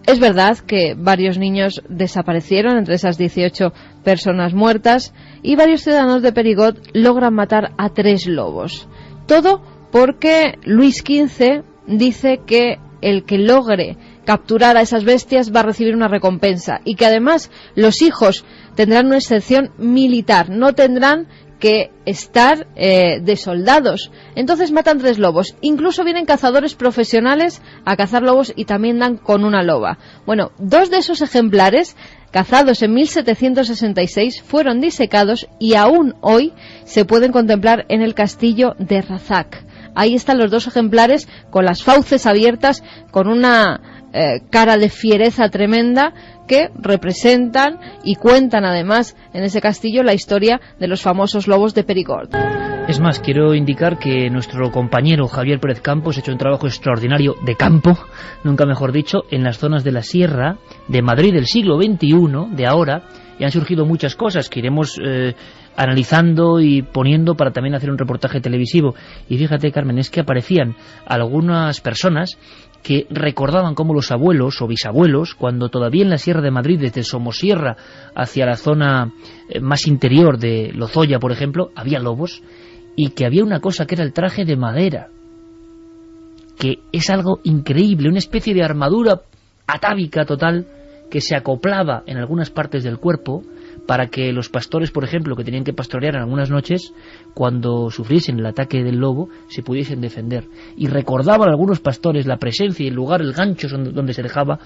Es verdad que varios niños desaparecieron entre esas 18 personas muertas, y varios ciudadanos de Perigord logran matar a 3 lobos. Todo porque Luis XV dice que el que logre capturar a esas bestias va a recibir una recompensa, y que además los hijos tendrán una excepción militar, no tendrán que estar de soldados. Entonces matan 3 lobos. Incluso vienen cazadores profesionales a cazar lobos y también dan con una loba. Bueno, 2 de esos ejemplares, cazados en 1766, fueron disecados y aún hoy se pueden contemplar en el castillo de Razac. Ahí están los 2 ejemplares con las fauces abiertas, con una cara de fiereza tremenda que representan y cuentan además en ese castillo la historia de los famosos lobos de Perigord. Es más, quiero indicar que nuestro compañero Javier Pérez Campos ha hecho un trabajo extraordinario de campo, nunca mejor dicho, en las zonas de la sierra de Madrid del siglo XXI, de ahora, y han surgido muchas cosas que iremos analizando y poniendo para también hacer un reportaje televisivo. Y fíjate, Carmen, es que aparecían algunas personas que recordaban cómo los abuelos o bisabuelos, cuando todavía en la Sierra de Madrid, desde Somosierra hacia la zona más interior de Lozoya, por ejemplo, había lobos, y que había una cosa que era el traje de madera, que es algo increíble, una especie de armadura atávica total que se acoplaba en algunas partes del cuerpo para que los pastores, por ejemplo, que tenían que pastorear en algunas noches, cuando sufriesen el ataque del lobo, se pudiesen defender. Y recordaban algunos pastores la presencia y el lugar, el gancho donde se dejaba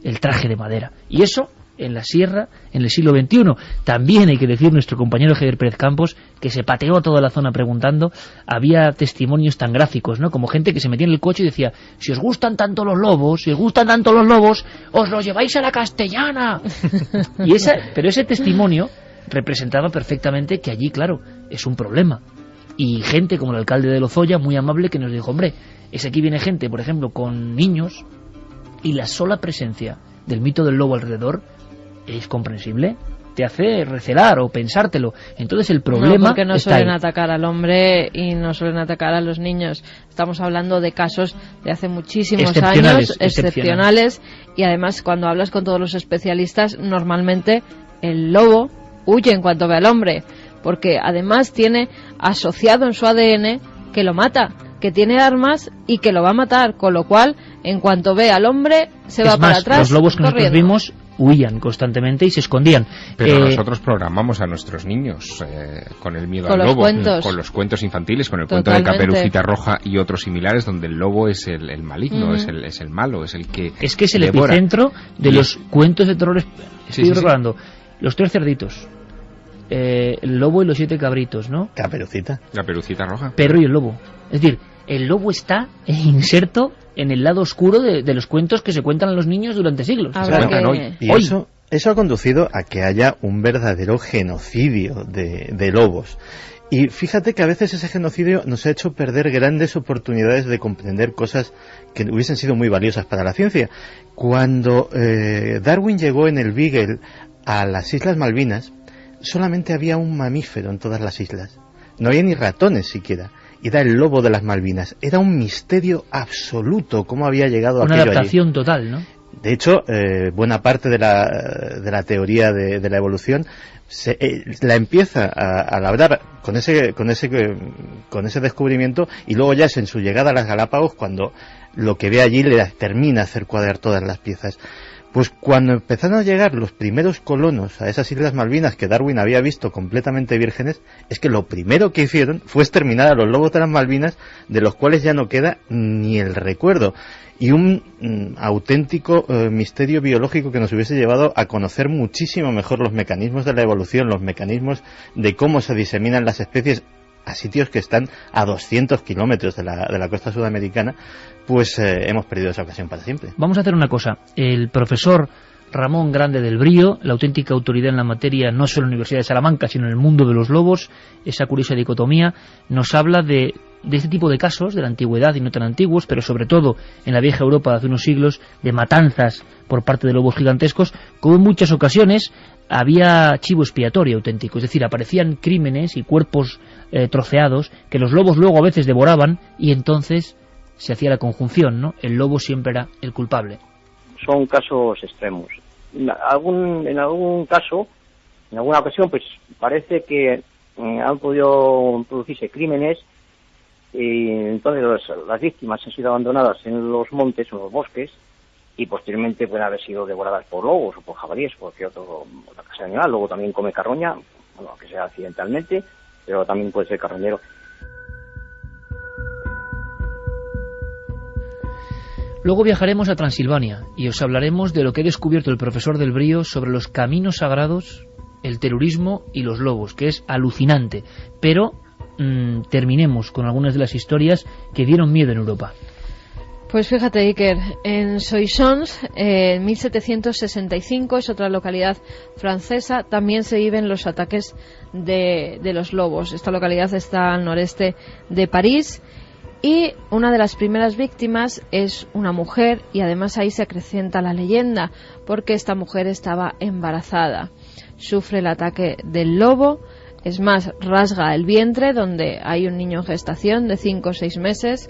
el traje de madera. Y eso, en la sierra, en el siglo XXI. También hay que decir, nuestro compañero Javier Pérez Campos, que se pateó a toda la zona preguntando, había testimonios tan gráficos, ¿no? Como gente que se metía en el coche y decía, si os gustan tanto los lobos, os los lleváis a la Castellana. Pero ese testimonio representaba perfectamente que allí, claro, es un problema. Y gente como el alcalde de Lozoya, muy amable, que nos dijo, hombre, es aquí viene gente, por ejemplo, con niños, y la sola presencia del mito del lobo alrededor es comprensible, te hace recelar o pensártelo. Entonces el problema no, porque no está suelen ahí. atacar al hombre y no suelen atacar a los niños. Estamos hablando de casos de hace muchísimos años, excepcionales, y además cuando hablas con todos los especialistas, normalmente el lobo huye en cuanto ve al hombre, porque además tiene asociado en su ADN que lo mata, que tiene armas y que lo va a matar, con lo cual en cuanto ve al hombre se va para atrás. Los lobos que corriendo. nosotros vimos huían constantemente y se escondían. Pero nosotros programamos a nuestros niños con el miedo al lobo, con los cuentos infantiles, con el cuento de Caperucita Roja y otros similares, donde el lobo es el maligno, es el malo, es el que es que es el devora. epicentro de los cuentos de terror. Estoy recordando los 3 cerditos, el lobo y los 7 cabritos, ¿no? Caperucita Roja. Pedro y el lobo. Es decir, el lobo está inserto en el lado oscuro de los cuentos que se cuentan a los niños durante siglos. Y eso ha conducido a que haya un verdadero genocidio de lobos. Y fíjate que a veces ese genocidio nos ha hecho perder grandes oportunidades de comprender cosas que hubiesen sido muy valiosas para la ciencia. Cuando Darwin llegó en el Beagle a las Islas Malvinas, solamente había un mamífero en todas las islas. No había ni ratones siquiera. Y era el lobo de las Malvinas. Era un misterio absoluto cómo había llegado aquello allí. Una adaptación total, ¿no? De hecho, buena parte de la teoría de la evolución la empieza a labrar con ese descubrimiento, y luego ya es en su llegada a las Galápagos cuando lo que ve allí le termina a hacer cuadrar todas las piezas. Pues cuando empezaron a llegar los primeros colonos a esas Islas Malvinas que Darwin había visto completamente vírgenes, es que lo primero que hicieron fue exterminar a los lobos de las Malvinas, de los cuales ya no queda ni el recuerdo. Y un auténtico misterio biológico que nos hubiese llevado a conocer muchísimo mejor los mecanismos de la evolución, los mecanismos de cómo se diseminan las especies a sitios que están a 200 kilómetros de la costa sudamericana. Pues hemos perdido esa ocasión para siempre. Vamos a hacer una cosa. El profesor Ramón Grande del Brío, la auténtica autoridad en la materia, no solo en la Universidad de Salamanca, sino en el mundo de los lobos, esa curiosa dicotomía, nos habla de este tipo de casos, de la antigüedad y no tan antiguos, pero sobre todo en la vieja Europa de hace unos siglos, de matanzas por parte de lobos gigantescos, como en muchas ocasiones había chivo expiatorio auténtico, es decir, aparecían crímenes y cuerpos troceados que los lobos luego a veces devoraban, y entonces se hacía la conjunción, ¿no? El lobo siempre era el culpable. Son casos extremos. En algún caso, en alguna ocasión, pues parece que han podido producirse crímenes, y entonces las víctimas han sido abandonadas en los montes o en los bosques, y posteriormente pueden haber sido devoradas por lobos o por jabalíes o cualquier otra clase de animal. Luego también come carroña, bueno, que sea accidentalmente, pero también puede ser carroñero. Luego viajaremos a Transilvania y os hablaremos de lo que ha descubierto el profesor del Brío sobre los caminos sagrados, el terrorismo y los lobos, que es alucinante. Pero terminemos con algunas de las historias que dieron miedo en Europa. Pues fíjate, Iker, en Soissons, en 1765, es otra localidad francesa, también se viven los ataques de los lobos. Esta localidad está al noreste de París y una de las primeras víctimas es una mujer, y además ahí se acrecienta la leyenda porque esta mujer estaba embarazada. Sufre el ataque del lobo, es más, rasga el vientre donde hay un niño en gestación de 5 o 6 meses.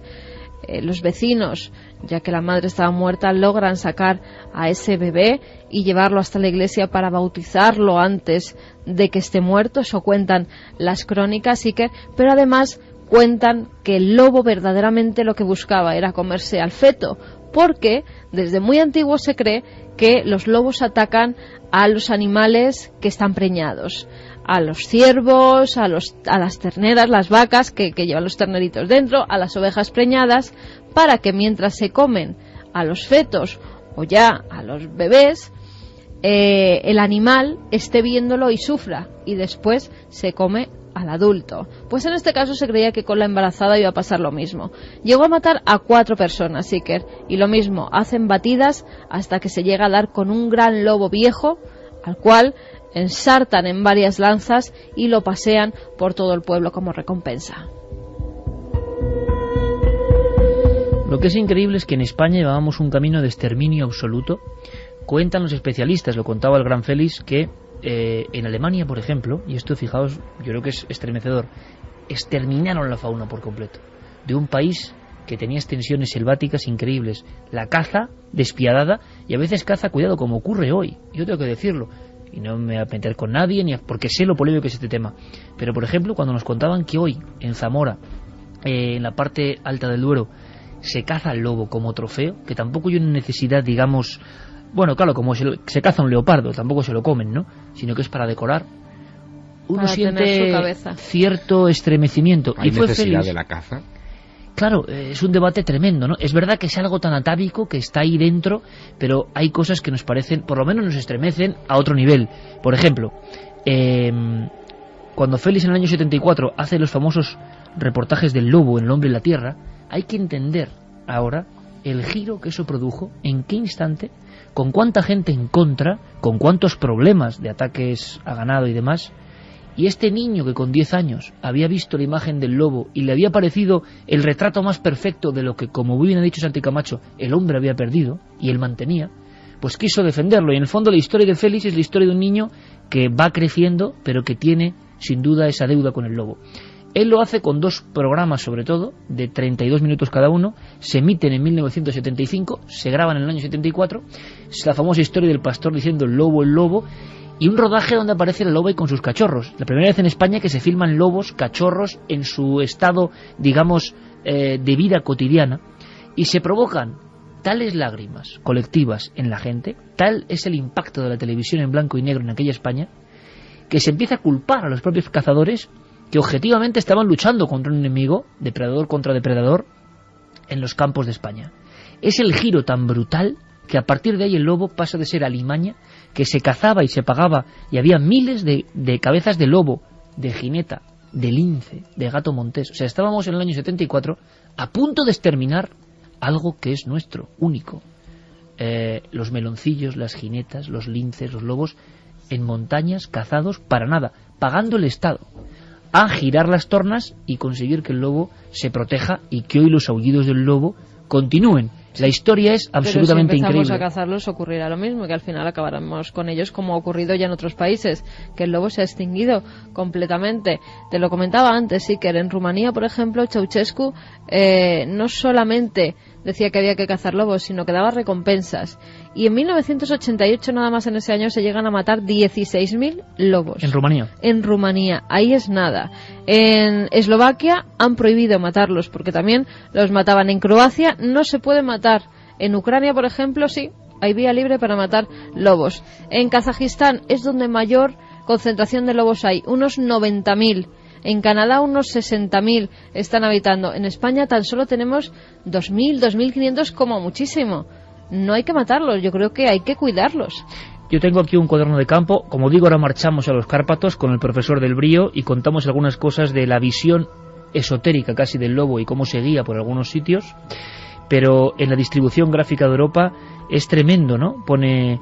Los vecinos, ya que la madre estaba muerta, logran sacar a ese bebé y llevarlo hasta la iglesia para bautizarlo antes de que esté muerto. Eso cuentan las crónicas, Iker, pero además cuentan que el lobo verdaderamente lo que buscaba era comerse al feto, porque desde muy antiguo se cree que los lobos atacan a los animales que están preñados, a los ciervos, a las terneras, las vacas que llevan los terneritos dentro, a las ovejas preñadas, para que mientras se comen a los fetos o ya a los bebés, el animal esté viéndolo y sufra, y después se come al adulto. Pues en este caso se creía que con la embarazada iba a pasar lo mismo. Llegó a matar a 4 personas, Iker, y lo mismo, hacen batidas hasta que se llega a dar con un gran lobo viejo, al cual ensartan en varias lanzas y lo pasean por todo el pueblo como recompensa. Lo que es increíble es que en España llevábamos un camino de exterminio absoluto. Cuentan los especialistas, lo contaba el gran Félix, que en Alemania, por ejemplo, y esto, fijaos, yo creo que es estremecedor, exterminaron la fauna por completo de un país que tenía extensiones selváticas increíbles. La caza despiadada, y a veces caza, cuidado, como ocurre hoy, yo tengo que decirlo, y no me voy a meter con nadie, porque sé lo polémico que es este tema, pero por ejemplo, cuando nos contaban que hoy en Zamora, en la parte alta del Duero, se caza el lobo como trofeo, que tampoco hay una necesidad, digamos, bueno, claro, como se caza un leopardo, tampoco se lo comen, ¿no? Sino que es para decorar. Uno siente cierto estremecimiento. ¿Hay y fue necesidad feliz de la caza? Claro, es un debate tremendo, ¿no? Es verdad que es algo tan atávico que está ahí dentro, pero hay cosas que nos parecen, por lo menos nos estremecen a otro nivel. Por ejemplo, cuando Félix en el año 74 hace los famosos reportajes del lobo en El hombre y la tierra, hay que entender ahora el giro que eso produjo, en qué instante, con cuánta gente en contra, con cuántos problemas de ataques a ganado y demás. Y este niño que con 10 años había visto la imagen del lobo y le había parecido el retrato más perfecto de lo que, como bien ha dicho Santi Camacho, el hombre había perdido y él mantenía, pues quiso defenderlo. Y en el fondo la historia de Félix es la historia de un niño que va creciendo, pero que tiene sin duda esa deuda con el lobo. Él lo hace con 2 programas, sobre todo, de 32 minutos cada uno, se emiten en 1975, se graban en el año 74, es la famosa historia del pastor diciendo el lobo, y un rodaje donde aparece la loba y con sus cachorros. La primera vez en España que se filman lobos, cachorros, en su estado, digamos, de vida cotidiana, y se provocan tales lágrimas colectivas en la gente, tal es el impacto de la televisión en blanco y negro en aquella España, que se empieza a culpar a los propios cazadores que objetivamente estaban luchando contra un enemigo, depredador contra depredador, en los campos de España. Es el giro tan brutal que a partir de ahí el lobo pasa de ser alimaña, que se cazaba y se pagaba, y había miles de cabezas de lobo, de jineta, de lince, de gato montés. O sea, estábamos en el año 74 a punto de exterminar algo que es nuestro, único. Los meloncillos, las jinetas, los linces, los lobos, en montañas, cazados, para nada, pagando el Estado a girar las tornas y conseguir que el lobo se proteja y que hoy los aullidos del lobo continúen. La historia es absolutamente increíble. Pero si empezamos a cazarlos ocurrirá lo mismo, que al final acabaremos con ellos como ha ocurrido ya en otros países, que el lobo se ha extinguido completamente. Te lo comentaba antes, sí, que en Rumanía, por ejemplo, Ceausescu no solamente decía que había que cazar lobos, sino que daba recompensas. Y en 1988, nada más en ese año, se llegan a matar 16.000 lobos. ¿En Rumanía? En Rumanía, ahí es nada. En Eslovaquia han prohibido matarlos, porque también los mataban. En Croacia no se puede matar. En Ucrania, por ejemplo, sí, hay vía libre para matar lobos. En Kazajistán es donde mayor concentración de lobos hay, unos 90.000. En Canadá unos 60.000 están habitando. En España tan solo tenemos 2.000, 2.500 como muchísimo. No hay que matarlos, yo creo que hay que cuidarlos. Yo tengo aquí un cuaderno de campo. Como digo, ahora marchamos a los Cárpatos con el profesor Del Brío y contamos algunas cosas de la visión esotérica casi del lobo y cómo se guía por algunos sitios. pero en la distribución gráfica de Europa es tremendo, ¿no? Pone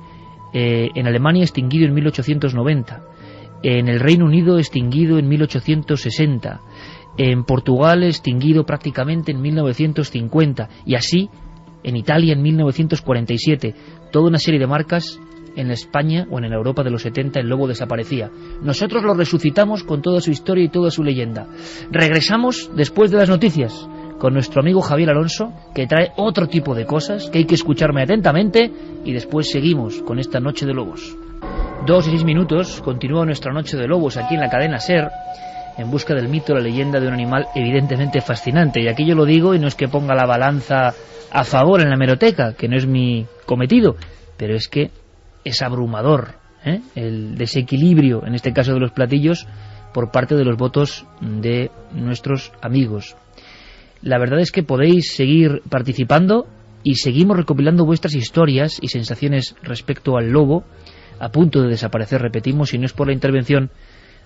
en Alemania extinguido en 1890, en el Reino Unido extinguido en 1860, en Portugal extinguido prácticamente en 1950, y así en Italia en 1947. Toda una serie de marcas. En España o en Europa de los 70 el lobo desaparecía. Nosotros lo resucitamos con toda su historia y toda su leyenda. Regresamos después de las noticias con nuestro amigo Javier Alonso, que trae otro tipo de cosas que hay que escucharme atentamente, y después seguimos con esta Noche de Lobos. 2 y 6 minutos, continúa nuestra Noche de Lobos aquí en la cadena SER, en busca del mito, la leyenda de un animal evidentemente fascinante. Y aquí yo lo digo, y no es que ponga la balanza a favor en la hemeroteca, que no es mi cometido, pero es que es abrumador, el desequilibrio, en este caso de los platillos, por parte de los votos de nuestros amigos. La verdad es que podéis seguir participando y seguimos recopilando vuestras historias y sensaciones respecto al lobo, a punto de desaparecer, repetimos, si no es por la intervención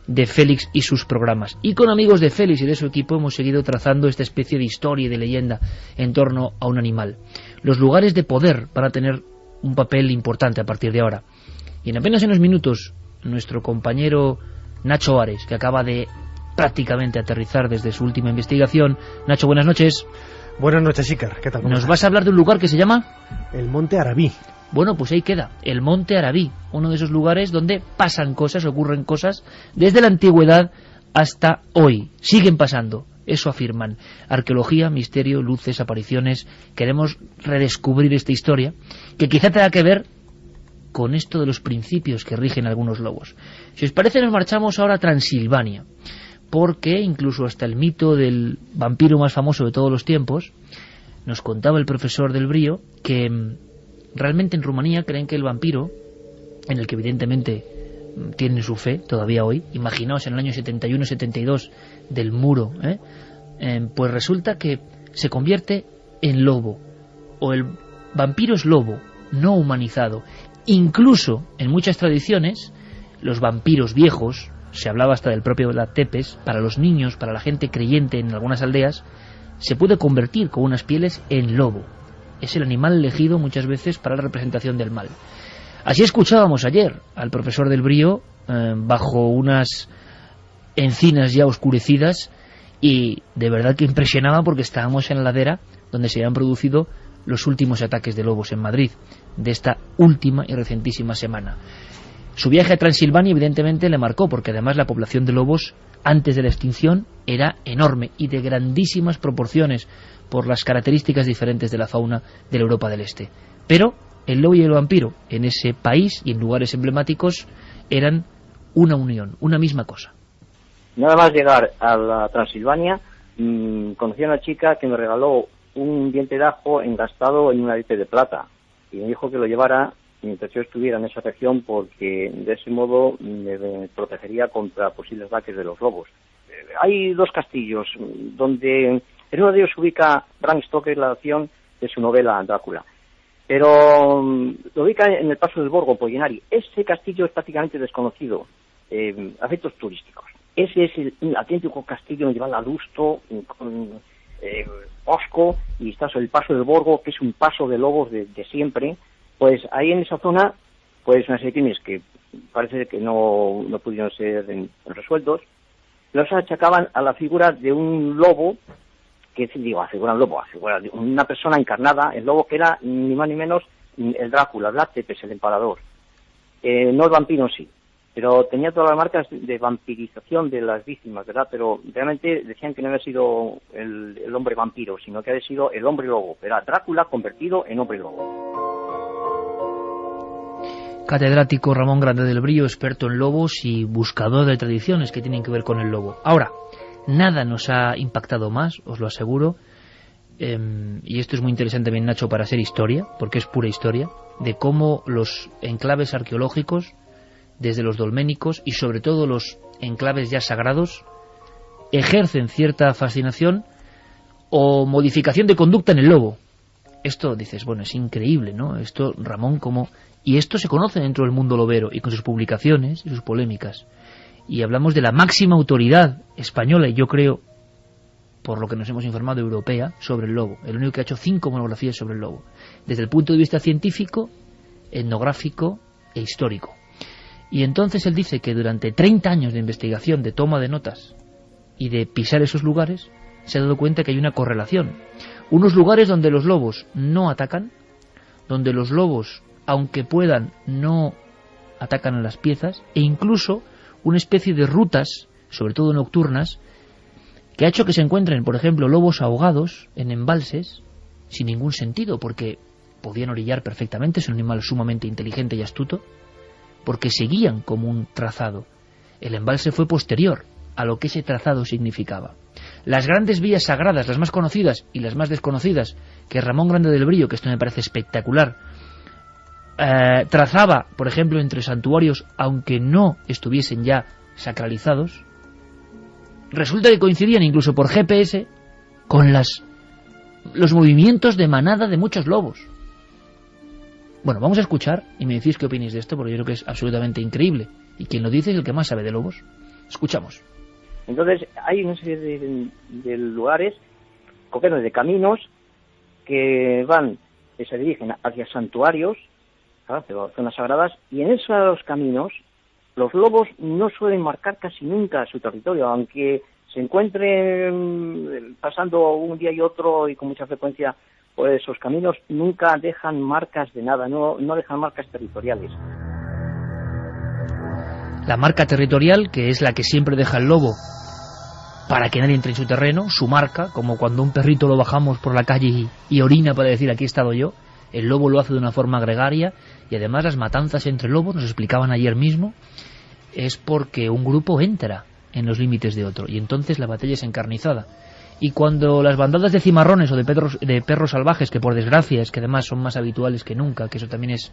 de Félix y sus programas. Y con amigos de Félix y de su equipo hemos seguido trazando esta especie de historia y de leyenda en torno a un animal. Los lugares de poder van a tener un papel importante a partir de ahora. Y en apenas unos minutos, nuestro compañero Nacho Ares, que acaba de prácticamente aterrizar desde su última investigación. Nacho, buenas noches. Buenas noches, Iker. ¿Qué tal? Nos vas a hablar de un lugar que se llama... el Monte Arabí. Bueno, pues ahí queda, el Monte Arabí, uno de esos lugares donde pasan cosas, ocurren cosas, desde la antigüedad hasta hoy. Siguen pasando. Eso afirman. Arqueología, misterio, luces, apariciones. Queremos redescubrir esta historia, que quizá tenga que ver con esto de los principios que rigen algunos lobos. Si os parece, nos marchamos ahora a Transilvania, porque incluso hasta el mito del vampiro más famoso de todos los tiempos, nos contaba el profesor del Brío que realmente en Rumanía creen que el vampiro, en el que evidentemente tienen su fe todavía hoy, imaginaos en el año 71-72 del muro, pues resulta que se convierte en lobo, o el vampiro es lobo, no humanizado. Incluso en muchas tradiciones, los vampiros viejos, se hablaba hasta del propio Vlad Tepes, para los niños, para la gente creyente en algunas aldeas, se puede convertir con unas pieles en lobo. Es el animal elegido muchas veces para la representación del mal. Así escuchábamos ayer al profesor del Brío bajo unas encinas ya oscurecidas, y de verdad que impresionaba, porque estábamos en la ladera donde se habían producido los últimos ataques de lobos en Madrid, de esta última y recentísima semana. Su viaje a Transilvania evidentemente le marcó, porque además la población de lobos antes de la extinción era enorme y de grandísimas proporciones por las características diferentes de la fauna de la Europa del Este. Pero el lobo y el vampiro en ese país y en lugares emblemáticos eran una unión, una misma cosa. Nada más llegar a la Transilvania, conocí a una chica que me regaló un diente de ajo engastado en una diente de plata, y me dijo que lo llevara mientras yo estuviera en esa región, porque de ese modo me protegería contra posibles ataques de los lobos. Hay 2 castillos donde en uno de ellos se ubica Bram Stoker, la acción de su novela Drácula, pero lo ubica en el Paso del Borgo, Pollinari. Ese castillo es prácticamente desconocido a efectos turísticos. Ese es el auténtico castillo medieval adusto, con osco, y está sobre el Paso del Borgo, que es un paso de lobos de siempre. Pues ahí en esa zona, pues una serie de crímenes que parece que no pudieron ser resueltos, los achacaban a la figura de un lobo, que digo, a figura de una persona encarnada, el lobo, que era ni más ni menos el Drácula, Vlad Tepes, el empalador. No el vampiro en sí, pero tenía todas las marcas de vampirización de las víctimas, ¿verdad? Pero realmente decían que no había sido el hombre vampiro, sino que había sido el hombre lobo. Era Drácula convertido en hombre lobo. Catedrático Ramón Grande del Brío, experto en lobos y buscador de tradiciones que tienen que ver con el lobo. Ahora, nada nos ha impactado más, os lo aseguro, y esto es muy interesante, bien, Nacho, para ser historia, porque es pura historia, de cómo los enclaves arqueológicos, desde los dolménicos y sobre todo los enclaves ya sagrados, ejercen cierta fascinación o modificación de conducta en el lobo. Esto dices, bueno, es increíble, ¿no? Esto, Ramón, ¿cómo? Y esto se conoce dentro del mundo lobero, y con sus publicaciones y sus polémicas. Y hablamos de la máxima autoridad española, y yo creo por lo que nos hemos informado, europea sobre el lobo. El único que ha hecho 5 monografías sobre el lobo, desde el punto de vista científico, etnográfico e histórico. Y entonces él dice que durante 30 años de investigación, de toma de notas y de pisar esos lugares, se ha dado cuenta que hay una correlación. Unos lugares donde los lobos no atacan, donde los lobos, aunque puedan, no atacan a las piezas, e incluso una especie de rutas, sobre todo nocturnas, que ha hecho que se encuentren, por ejemplo, lobos ahogados en embalses, sin ningún sentido, porque podían orillar perfectamente, es un animal sumamente inteligente y astuto, porque seguían como un trazado. El embalse fue posterior a lo que ese trazado significaba. Las grandes vías sagradas, las más conocidas y las más desconocidas, que Ramón Grande del Brillo, que esto me parece espectacular, trazaba, por ejemplo, entre santuarios, aunque no estuviesen ya sacralizados, resulta que coincidían incluso por GPS con los movimientos de manada de muchos lobos. Bueno, vamos a escuchar y me decís qué opináis de esto, porque yo creo que es absolutamente increíble. Y quien lo dice es el que más sabe de lobos. Escuchamos. Entonces, hay una serie de lugares, de caminos, que se dirigen hacia santuarios, hacia zonas sagradas, y en esos caminos los lobos no suelen marcar casi nunca su territorio, aunque se encuentren pasando un día y otro y con mucha frecuencia por esos caminos, nunca dejan marcas de nada, no dejan marcas territoriales. La marca territorial, que es la que siempre deja el lobo para que nadie entre en su terreno, su marca, como cuando un perrito lo bajamos por la calle y orina para decir aquí he estado yo, el lobo lo hace de una forma gregaria, y además las matanzas entre lobos, nos explicaban ayer mismo, es porque un grupo entra en los límites de otro, y entonces la batalla es encarnizada. Y cuando las bandadas de cimarrones o de perros salvajes, que por desgracia es que además son más habituales que nunca, que eso también es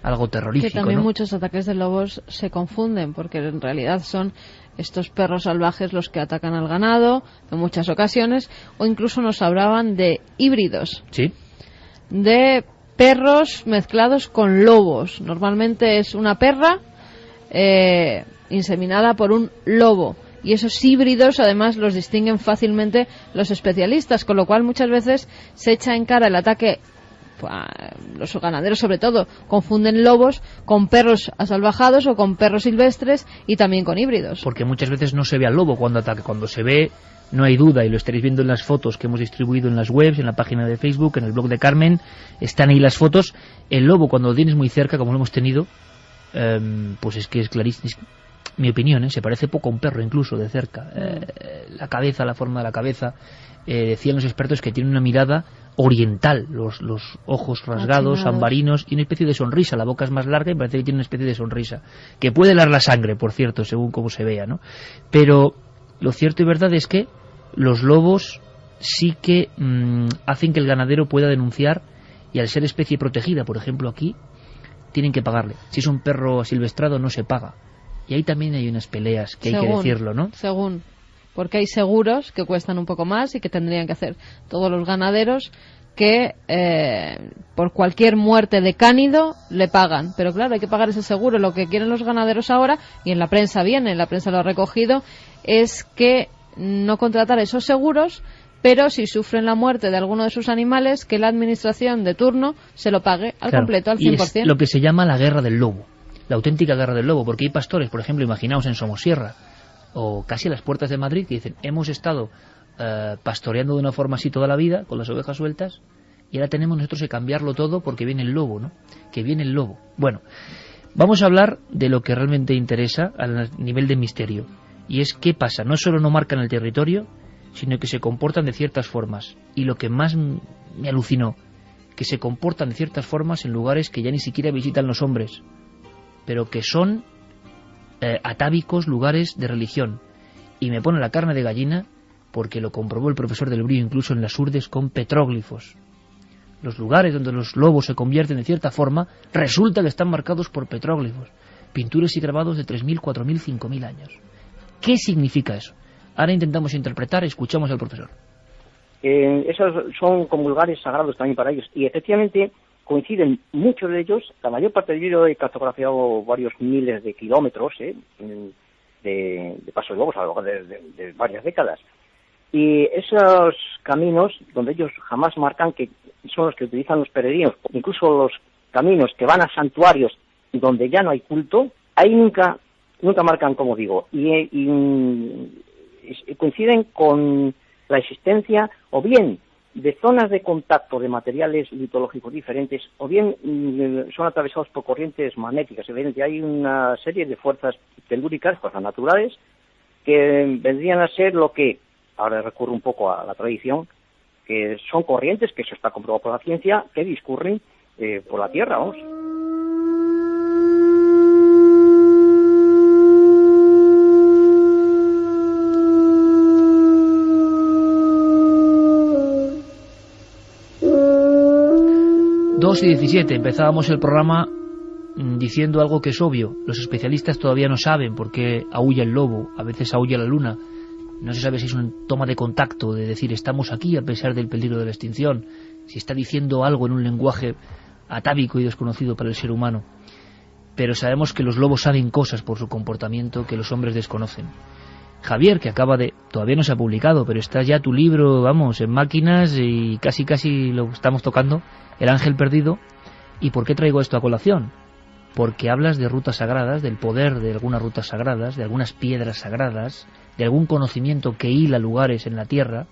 algo terrorífico, que también, ¿no? Muchos ataques de lobos se confunden, porque en realidad son estos perros salvajes los que atacan al ganado en muchas ocasiones, o incluso nos hablaban de híbridos. Sí. De perros mezclados con lobos. Normalmente es una perra inseminada por un lobo. Y esos híbridos además los distinguen fácilmente los especialistas, con lo cual muchas veces se echa en cara el ataque. Los ganaderos sobre todo confunden lobos con perros asalvajados o con perros silvestres y también con híbridos. Porque muchas veces no se ve al lobo cuando ataca. Cuando se ve, no hay duda, y lo estaréis viendo en las fotos que hemos distribuido en las webs, en la página de Facebook, en el blog de Carmen, están ahí las fotos. El lobo, cuando lo tienes muy cerca, como lo hemos tenido, pues es que es clarísimo. Mi opinión, se parece poco a un perro incluso de cerca. La cabeza, la forma de la cabeza, decían los expertos que tiene una mirada oriental, los ojos rasgados, ambarinos, y una especie de sonrisa. La boca es más larga y parece que tiene una especie de sonrisa, que puede helar la sangre, por cierto, según cómo se vea, ¿no? Pero lo cierto y verdad es que los lobos sí que hacen que el ganadero pueda denunciar, y al ser especie protegida, por ejemplo aquí, tienen que pagarle. Si es un perro asilvestrado no se paga. Y ahí también hay unas peleas que hay que decirlo, ¿no? Porque hay seguros que cuestan un poco más y que tendrían que hacer todos los ganaderos, que por cualquier muerte de cánido le pagan. Pero claro, hay que pagar ese seguro. Lo que quieren los ganaderos ahora, y en la prensa viene, en la prensa lo ha recogido, es que no contratar esos seguros, pero si sufren la muerte de alguno de sus animales, que la administración de turno se lo pague al completo, al 100%. Y es lo que se llama la guerra del lobo. La auténtica guerra del lobo, porque hay pastores, por ejemplo, imaginaos en Somosierra o casi a las puertas de Madrid, que dicen, hemos estado pastoreando de una forma así toda la vida, con las ovejas sueltas, y ahora tenemos nosotros que cambiarlo todo porque viene el lobo, ¿no? Que viene el lobo. Bueno, vamos a hablar de lo que realmente interesa a nivel de misterio, y es qué pasa. No solo no marcan el territorio, sino que se comportan de ciertas formas, y lo que más me alucinó, que se comportan de ciertas formas en lugares que ya ni siquiera visitan los hombres, pero que son atávicos lugares de religión. Y me pone la carne de gallina porque lo comprobó el profesor del Brillo incluso en las urdes con petróglifos. Los lugares donde los lobos se convierten de cierta forma resulta que están marcados por petróglifos, pinturas y grabados de 3.000, 4.000, 5.000 años. ¿Qué significa eso? Ahora intentamos interpretar, escuchamos al profesor. Esos son como lugares sagrados también para ellos, y efectivamente coinciden muchos de ellos. La mayor parte de ellos he cartografiado varios miles de kilómetros de paso de lobos a lo largo de varias décadas. Y esos caminos donde ellos jamás marcan, que son los que utilizan los peregrinos, incluso los caminos que van a santuarios donde ya no hay culto, ahí nunca marcan, como digo, y coinciden con la existencia o bien de zonas de contacto de materiales litológicos diferentes, o bien son atravesados por corrientes magnéticas. Evidentemente hay una serie de fuerzas telúricas, fuerzas naturales, que vendrían a ser lo que, ahora recurro un poco a la tradición, que son corrientes, que eso está comprobado por la ciencia, que discurren por la Tierra, vamos. Dos y 17, empezábamos el programa diciendo algo que es obvio. Los especialistas todavía no saben por qué aúlla el lobo, a veces aúlla la luna. No se sabe si es una toma de contacto, de decir estamos aquí a pesar del peligro de la extinción, si está diciendo algo en un lenguaje atávico y desconocido para el ser humano. Pero sabemos que los lobos saben cosas por su comportamiento que los hombres desconocen. Javier, que todavía no se ha publicado, pero está ya tu libro, vamos, en máquinas y casi lo estamos tocando, El ángel perdido. ¿Y por qué traigo esto a colación? Porque hablas de rutas sagradas, del poder de algunas rutas sagradas, de algunas piedras sagradas, de algún conocimiento que hila lugares en la tierra.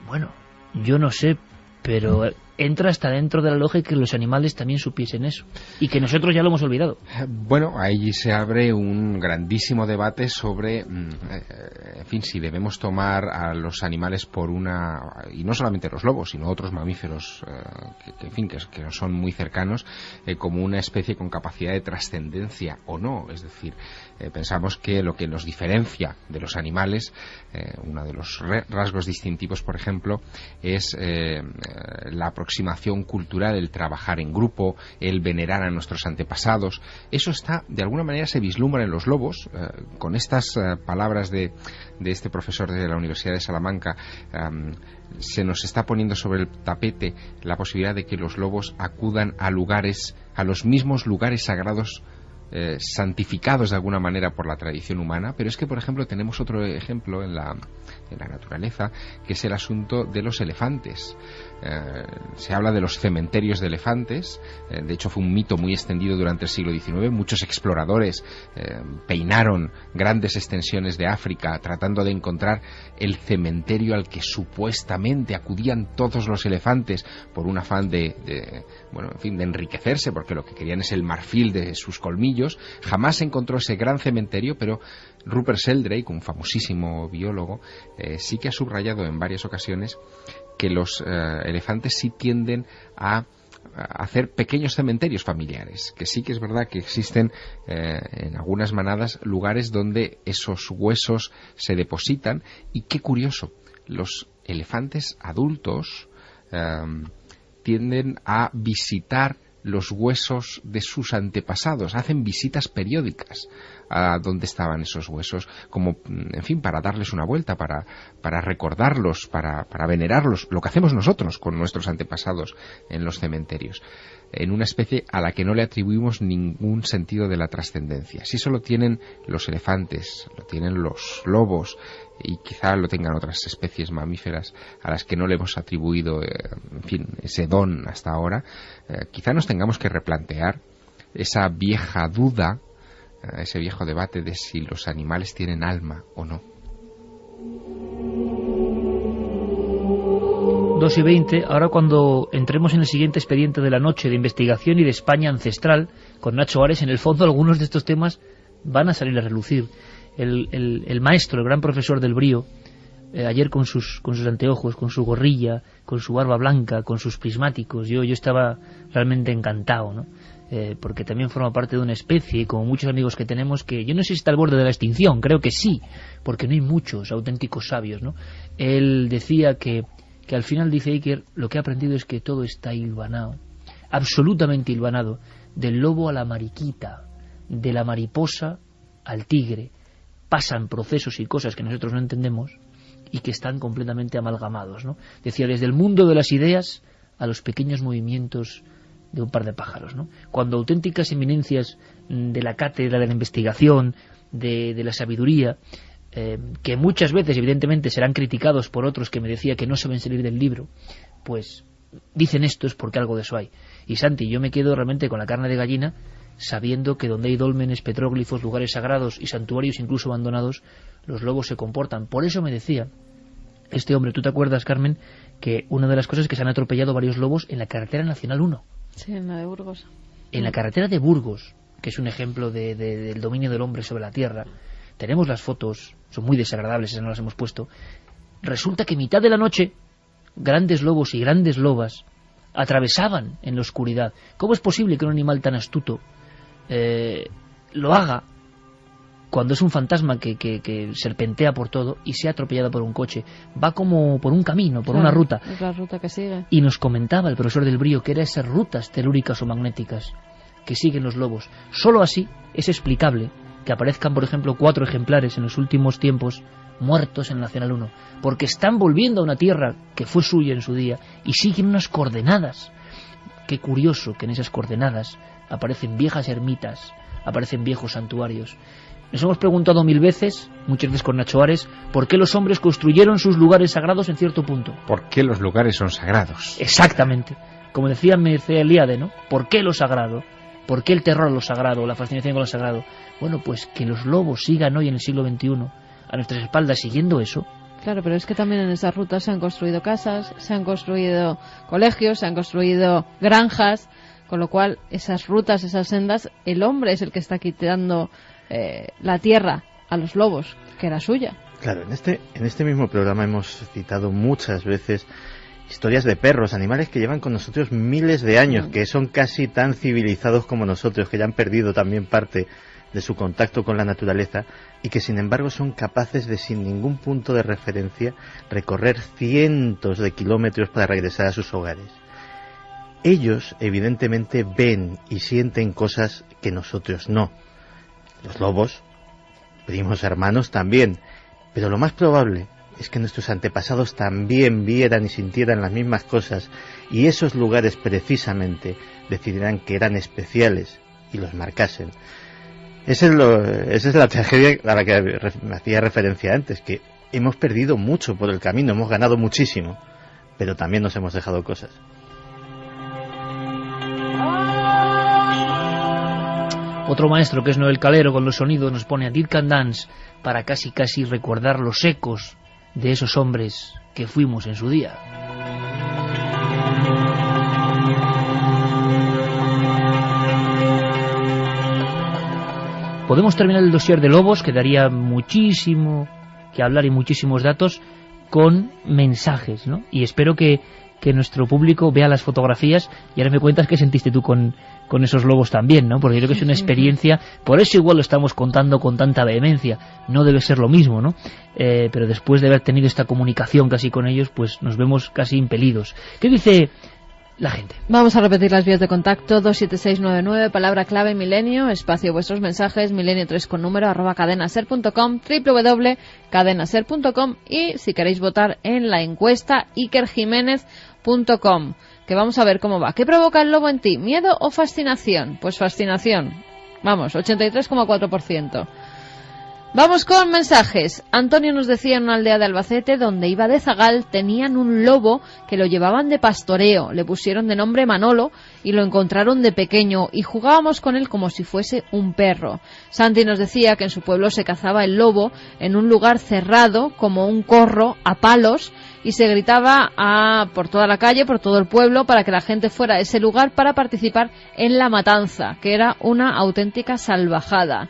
Bueno, yo no sé, pero entra hasta dentro de la lógica que los animales también supiesen eso, y que nosotros ya lo hemos olvidado. Bueno, ahí se abre un grandísimo debate sobre, en fin, si debemos tomar a los animales por y no solamente los lobos, sino otros mamíferos que nos son muy cercanos, como una especie con capacidad de trascendencia o no. Es decir, pensamos que lo que nos diferencia de los animales, uno de los rasgos distintivos, por ejemplo, es la aproximación cultural, el trabajar en grupo, el venerar a nuestros antepasados. Eso de alguna manera se vislumbra en los lobos. Con estas palabras de este profesor de la Universidad de Salamanca, se nos está poniendo sobre el tapete la posibilidad de que los lobos acudan a los mismos lugares sagrados, santificados de alguna manera por la tradición humana. Pero es que, por ejemplo, tenemos otro ejemplo en la naturaleza, que es el asunto de los elefantes. Se habla de los cementerios de elefantes. De hecho, fue un mito muy extendido durante el siglo XIX. Muchos exploradores peinaron grandes extensiones de África tratando de encontrar el cementerio al que supuestamente acudían todos los elefantes por un afán de enriquecerse, porque lo que querían es el marfil de sus colmillos. Jamás se encontró ese gran cementerio, pero Rupert Sheldrake, un famosísimo biólogo, sí que ha subrayado en varias ocasiones que los elefantes sí tienden a hacer pequeños cementerios familiares, que sí que es verdad que existen en algunas manadas lugares donde esos huesos se depositan. Y qué curioso, los elefantes adultos tienden a visitar los huesos de sus antepasados, hacen visitas periódicas a donde estaban esos huesos, como, en fin, para darles una vuelta, para recordarlos, para venerarlos, lo que hacemos nosotros con nuestros antepasados en los cementerios, en una especie a la que no le atribuimos ningún sentido de la trascendencia. Sí solo tienen los elefantes, lo tienen los lobos, y quizá lo tengan otras especies mamíferas a las que no le hemos atribuido, en fin, ese don hasta ahora. Quizá nos tengamos que replantear esa vieja duda, ese viejo debate de si los animales tienen alma o no. 2 y 20, ahora cuando entremos en el siguiente expediente de la noche de investigación y de España ancestral, con Nacho Ares, en el fondo algunos de estos temas van a salir a relucir. El maestro, el gran profesor del Brío, ayer con sus anteojos, con su gorrilla, con su barba blanca, con sus prismáticos, yo estaba realmente encantado, ¿no? Porque también forma parte de una especie, y como muchos amigos que tenemos, que yo no sé si está al borde de la extinción, creo que sí, porque no hay muchos auténticos sabios, ¿no? Él decía que al final, dice Iker, lo que ha aprendido es que todo está hilvanado, absolutamente hilvanado, del lobo a la mariquita, de la mariposa al tigre. Pasan procesos y cosas que nosotros no entendemos y que están completamente amalgamados, ¿no? Decía, desde el mundo de las ideas a los pequeños movimientos de un par de pájaros, ¿no? Cuando auténticas eminencias de la cátedra, de la investigación, de la sabiduría, que muchas veces evidentemente serán criticados por otros que me decía que no saben salir del libro, pues dicen esto es porque algo de eso hay. Y Santi, yo me quedo realmente con la carne de gallina, sabiendo que donde hay dólmenes, petróglifos, lugares sagrados y santuarios incluso abandonados, los lobos se comportan. Por eso me decía este hombre, ¿tú te acuerdas, Carmen, que una de las cosas es que se han atropellado varios lobos en la carretera Nacional 1? Sí, en la de Burgos. En la carretera de Burgos, que es un ejemplo del dominio del hombre sobre la tierra. Tenemos las fotos, son muy desagradables, esas no las hemos puesto. Resulta que mitad de la noche, grandes lobos y grandes lobas atravesaban en la oscuridad. ¿Cómo es posible que un animal tan astuto lo haga cuando es un fantasma que serpentea por todo y sea atropellado por un coche? Va como por un camino, por una ruta. Es la ruta que sigue. Y nos comentaba el profesor del Brío que eran esas rutas telúricas o magnéticas que siguen los lobos. Solo así es explicable que aparezcan, por ejemplo, 4 ejemplares en los últimos tiempos muertos en Nacional 1, porque están volviendo a una tierra que fue suya en su día y siguen unas coordenadas. Qué curioso que en esas coordenadas aparecen viejas ermitas, aparecen viejos santuarios. Nos hemos preguntado 1000 veces, muchas veces con Nacho Ares, ¿por qué los hombres construyeron sus lugares sagrados en cierto punto? ¿Por qué los lugares son sagrados? Exactamente. Como decía Mircea Eliade, ¿no? ¿Por qué lo sagrado? ¿Por qué el terror a lo sagrado, la fascinación con lo sagrado? Bueno, pues que los lobos sigan hoy en el siglo XXI a nuestras espaldas siguiendo eso. Claro, pero es que también en esas rutas se han construido casas, se han construido colegios, se han construido granjas, con lo cual esas rutas, esas sendas, el hombre es el que está quitando la tierra a los lobos, que era suya. Claro, en este mismo programa hemos citado muchas veces historias de perros, animales que llevan con nosotros miles de años, que son casi tan civilizados como nosotros, que ya han perdido también parte de su contacto con la naturaleza y que sin embargo son capaces de, sin ningún punto de referencia, recorrer cientos de kilómetros para regresar a sus hogares. Ellos evidentemente ven y sienten cosas que nosotros no. Los lobos, primos hermanos también, pero lo más probable es que nuestros antepasados también vieran y sintieran las mismas cosas, y esos lugares precisamente decidieran que eran especiales y los marcasen. Esa es la tragedia a la que me hacía referencia antes, que hemos perdido mucho por el camino, hemos ganado muchísimo, pero también nos hemos dejado cosas. Otro maestro, que es Noel Calero, con los sonidos nos pone a Dead Can Dance para casi recordar los ecos de esos hombres que fuimos en su día. Podemos terminar el dossier de lobos, que daría muchísimo que hablar y muchísimos datos, con mensajes, ¿no? Y espero que nuestro público vea las fotografías y ahora me cuentas qué sentiste tú con esos lobos también, ¿no? Porque yo creo que es una experiencia, por eso igual lo estamos contando con tanta vehemencia, no debe ser lo mismo, ¿no? Pero después de haber tenido esta comunicación casi con ellos, pues nos vemos casi impelidos. ¿Qué dice la gente? Vamos a repetir las vías de contacto: 27699, palabra clave milenio, espacio vuestros mensajes, milenio3 con número, @cadenaser.com, www.cadenaser.com, y si queréis votar en la encuesta, ikerjiménez.com, que vamos a ver cómo va. ¿Qué provoca el lobo en ti? ¿Miedo o fascinación? Pues fascinación. Vamos, 83,4%. Vamos con mensajes. Antonio nos decía: en una aldea de Albacete, donde iba de zagal, tenían un lobo que lo llevaban de pastoreo. Le pusieron de nombre Manolo y lo encontraron de pequeño y jugábamos con él como si fuese un perro. Santi nos decía que en su pueblo se cazaba el lobo en un lugar cerrado, como un corro, a palos, y se gritaba por toda la calle, por todo el pueblo, para que la gente fuera a ese lugar para participar en la matanza, que era una auténtica salvajada.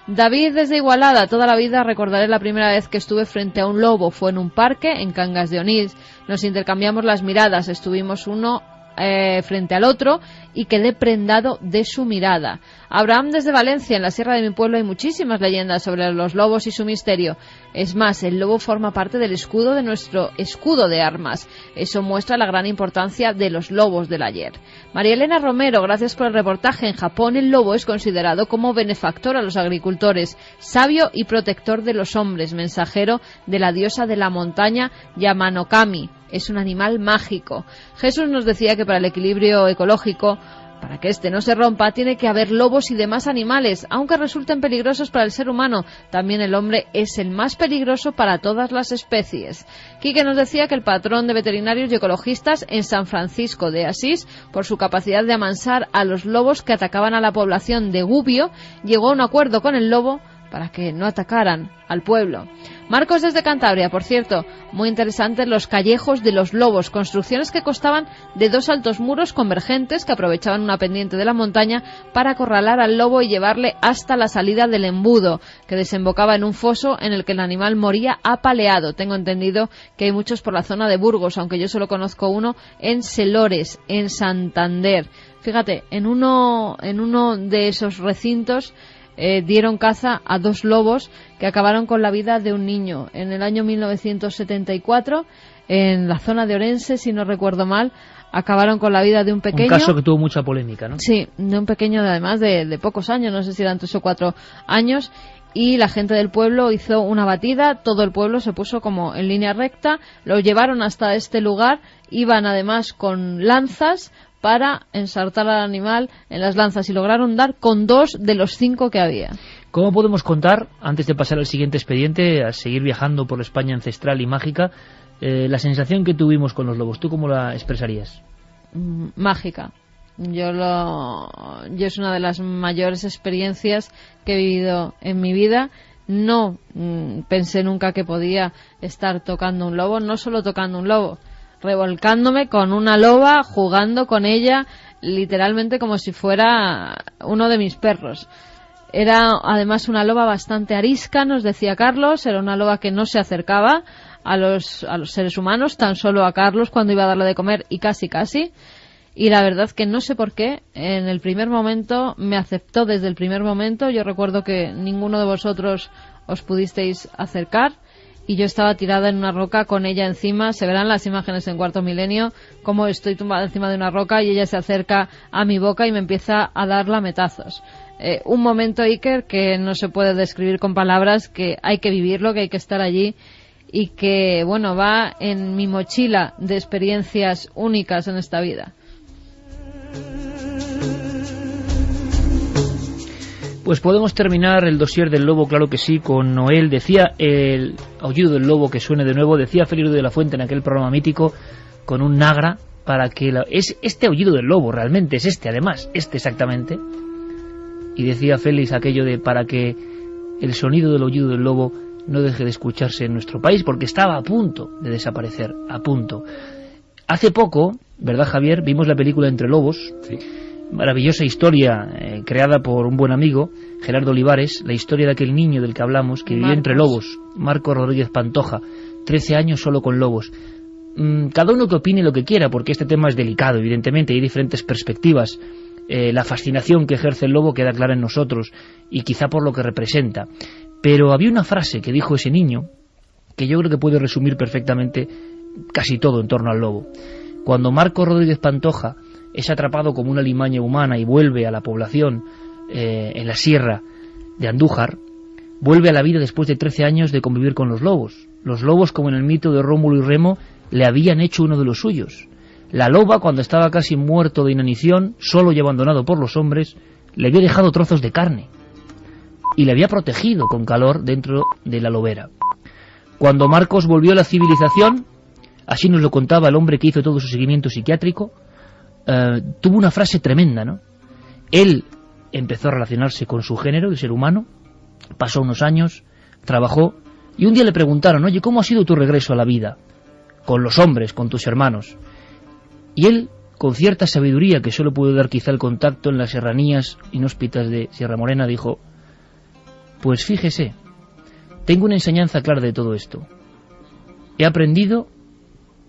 David desde Igualada: toda la vida recordaré la primera vez que estuve frente a un lobo. Fue en un parque en Cangas de Onís. Nos intercambiamos las miradas, estuvimos uno frente al otro y quedé prendado de su mirada. Abraham desde Valencia: en la sierra de mi pueblo hay muchísimas leyendas sobre los lobos y su misterio. Es más, el lobo forma parte del escudo de nuestro escudo de armas. Eso muestra la gran importancia de los lobos del ayer. María Elena Romero: gracias por el reportaje. En Japón el lobo es considerado como benefactor a los agricultores, sabio y protector de los hombres, mensajero de la diosa de la montaña Yamanokami. Es un animal mágico. Jesús nos decía que para el equilibrio ecológico Para que este no se rompa, tiene que haber lobos y demás animales, aunque resulten peligrosos para el ser humano. También el hombre es el más peligroso para todas las especies. Quique nos decía que el patrón de veterinarios y ecologistas en San Francisco de Asís, por su capacidad de amansar a los lobos que atacaban a la población de Gubbio, llegó a un acuerdo con el lobo para que no atacaran al pueblo. Marcos desde Cantabria, por cierto, muy interesantes los callejos de los lobos, construcciones que constaban de 2 altos muros convergentes que aprovechaban una pendiente de la montaña para acorralar al lobo y llevarle hasta la salida del embudo, que desembocaba en un foso en el que el animal moría apaleado. Tengo entendido que hay muchos por la zona de Burgos, aunque yo solo conozco uno en Selores, en Santander. Fíjate, en uno de esos recintos dieron caza a 2 lobos que acabaron con la vida de un niño. En el año 1974, en la zona de Orense, si no recuerdo mal, acabaron con la vida de un pequeño. Un caso que tuvo mucha polémica, ¿no? Sí, de un pequeño además de pocos años, no sé si eran 3 o 4 años, y la gente del pueblo hizo una batida, todo el pueblo se puso como en línea recta, lo llevaron hasta este lugar, iban además con lanzas para ensartar al animal en las lanzas y lograron dar con 2 de los 5 que había. ¿Cómo podemos contar, antes de pasar al siguiente expediente, a seguir viajando por España ancestral y mágica, la sensación que tuvimos con los lobos? ¿Tú cómo la expresarías? Mágica. Yo es una de las mayores experiencias que he vivido en mi vida. No pensé nunca que podía estar tocando un lobo, no solo tocando un lobo, revolcándome con una loba, jugando con ella, literalmente como si fuera uno de mis perros. Era además una loba bastante arisca, nos decía Carlos, era una loba que no se acercaba a los seres humanos, tan solo a Carlos cuando iba a darle de comer y casi. Y la verdad que no sé por qué, en el primer momento me aceptó desde el primer momento. Yo recuerdo que ninguno de vosotros os pudisteis acercar y yo estaba tirada en una roca con ella encima. Se verán las imágenes en Cuarto Milenio, como estoy tumbada encima de una roca y ella se acerca a mi boca y me empieza a dar lametazos. Un momento, Iker, que no se puede describir con palabras, que hay que vivirlo, que hay que estar allí y que, bueno, va en mi mochila de experiencias únicas en esta vida. Pues podemos terminar el dossier del lobo, claro que sí, con Noel. Decía el aullido del lobo, que suene de nuevo, decía Félix de la Fuente en aquel programa mítico, con un nagra, para que es este aullido del lobo, realmente, es este además, este exactamente. Y decía Félix aquello de para que el sonido del aullido del lobo no deje de escucharse en nuestro país, porque estaba a punto de desaparecer, a punto. Hace poco, ¿verdad, Javier?, vimos la película Entre Lobos. Sí. Maravillosa historia creada por un buen amigo, Gerardo Olivares, la historia de aquel niño del que hablamos, que vivía entre lobos, Marcos Rodríguez Pantoja, 13 años solo con lobos. Cada uno que opine lo que quiera, porque este tema es delicado, evidentemente, hay diferentes perspectivas. La fascinación que ejerce el lobo queda clara en nosotros, y quizá por lo que representa. Pero había una frase que dijo ese niño, que yo creo que puede resumir perfectamente casi todo en torno al lobo. Cuando Marcos Rodríguez Pantoja es atrapado como una alimaña humana y vuelve a la población en la sierra de Andújar, vuelve a la vida después de 13 años de convivir con los lobos. Los lobos, como en el mito de Rómulo y Remo, le habían hecho uno de los suyos. La loba, cuando estaba casi muerto de inanición, solo y abandonado por los hombres, le había dejado trozos de carne y le había protegido con calor dentro de la lobera. Cuando Marcos volvió a la civilización, así nos lo contaba el hombre que hizo todo su seguimiento psiquiátrico, tuvo una frase tremenda, ¿no? Él empezó a relacionarse con su género, el ser humano, pasó unos años, trabajó, y un día le preguntaron, oye, ¿cómo ha sido tu regreso a la vida? Con los hombres, con tus hermanos. Y él, con cierta sabiduría que solo pudo dar quizá el contacto en las serranías inhóspitas de Sierra Morena, dijo, pues fíjese, tengo una enseñanza clara de todo esto. He aprendido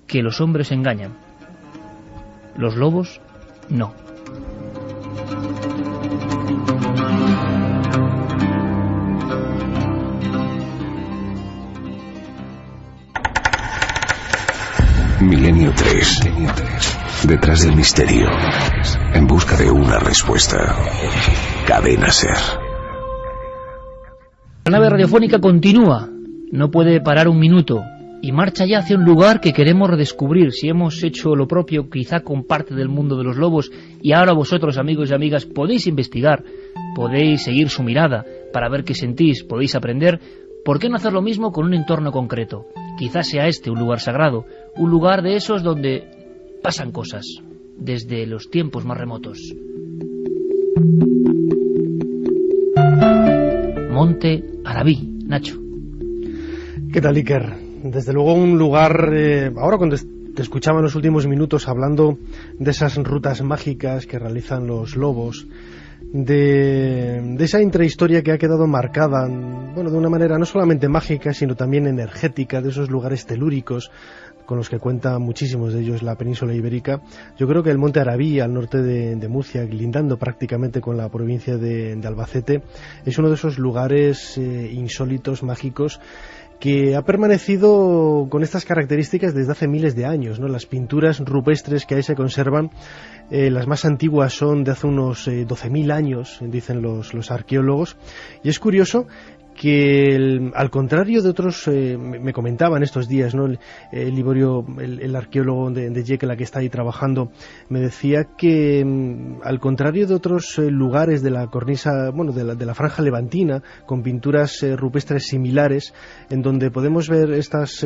que los hombres engañan. Los lobos, no. Milenio 3. Detrás del misterio. En busca de una respuesta. Cadena SER. La nave radiofónica continúa. No puede parar un minuto. y marcha ya hacia un lugar que queremos redescubrir. Si hemos hecho lo propio quizá con parte del mundo de los lobos, y ahora vosotros, amigos y amigas, podéis investigar, podéis seguir su mirada para ver qué sentís, podéis aprender, ¿por qué no hacer lo mismo con un entorno concreto? Quizás sea este un lugar sagrado, un lugar de esos donde pasan cosas desde los tiempos más remotos. Monte Arabí, Nacho. ¿Qué tal, Iker? Desde luego un lugar, ahora cuando te escuchaba en los últimos minutos hablando de esas rutas mágicas que realizan los lobos, de esa intrahistoria que ha quedado marcada, bueno, de una manera no solamente mágica, sino también energética, de esos lugares telúricos con los que cuenta muchísimos de ellos la península ibérica. Yo creo que el Monte Arabí, al norte de Murcia, lindando prácticamente con la provincia de Albacete, es uno de esos lugares insólitos, mágicos, que ha permanecido con estas características desde hace miles de años, ¿no? Las pinturas rupestres que ahí se conservan, las más antiguas son de hace unos 12.000 años, dicen los arqueólogos, y es curioso que al contrario de otros, me comentaban estos días, ¿no? Liborio, el arqueólogo de Yecla que está ahí trabajando, me decía que al contrario de otros lugares de la cornisa, bueno, de la franja levantina, con pinturas rupestres similares, en donde podemos ver estos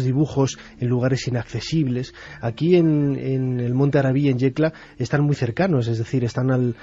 dibujos en lugares inaccesibles, aquí en el Monte Arabí, en Yecla, están muy cercanos, es decir, están en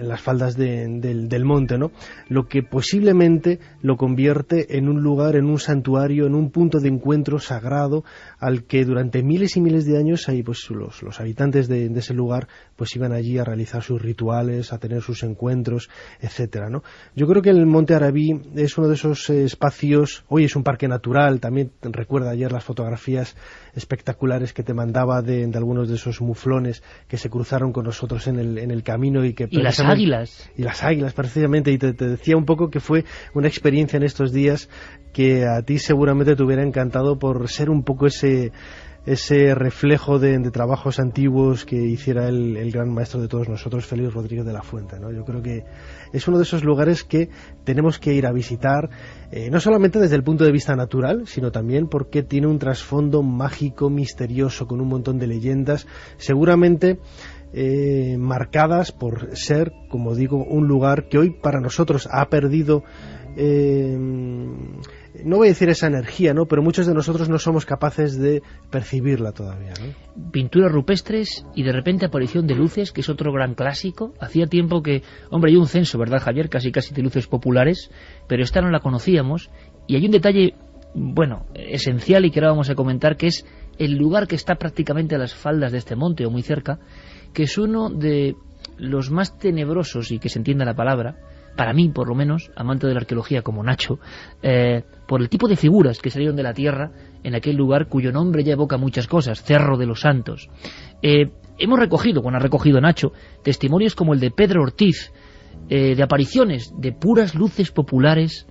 las faldas del monte, ¿no? Lo que posiblemente lo convierte en un lugar, en un santuario, en un punto de encuentro sagrado al que durante miles y miles de años ahí, pues, los habitantes de ese lugar pues iban allí a realizar sus rituales, a tener sus encuentros, etcétera, ¿no? Yo creo que el Monte Arabí es uno de esos espacios. Hoy es un parque natural, también recuerda ayer las fotografías espectaculares que te mandaba de algunos de esos muflones que se cruzaron con nosotros en el camino y las águilas precisamente, y te decía un poco que fue una experiencia en estos días que a ti seguramente te hubiera encantado por ser un poco ese reflejo de trabajos antiguos que hiciera el gran maestro de todos nosotros, Félix Rodríguez de la Fuente, ¿no? Yo creo que es uno de esos lugares que tenemos que ir a visitar, no solamente desde el punto de vista natural, sino también porque tiene un trasfondo mágico, misterioso, con un montón de leyendas, seguramente marcadas por ser, como digo, un lugar que hoy para nosotros ha perdido, no voy a decir esa energía, ¿no? Pero muchos de nosotros no somos capaces de percibirla todavía, ¿no? Pinturas rupestres y de repente aparición de luces, que es otro gran clásico. Hacía tiempo que, hombre, hay un censo, ¿verdad, Javier? Casi de luces populares, pero esta no la conocíamos. Y hay un detalle, bueno, esencial y que ahora vamos a comentar, que es el lugar que está prácticamente a las faldas de este monte o muy cerca, que es uno de los más tenebrosos, y que se entienda la palabra, para mí por lo menos, amante de la arqueología como Nacho, por el tipo de figuras que salieron de la tierra en aquel lugar cuyo nombre ya evoca muchas cosas, Cerro de los Santos. Hemos recogido, ha recogido Nacho, testimonios como el de Pedro Ortiz, de apariciones de puras luces populares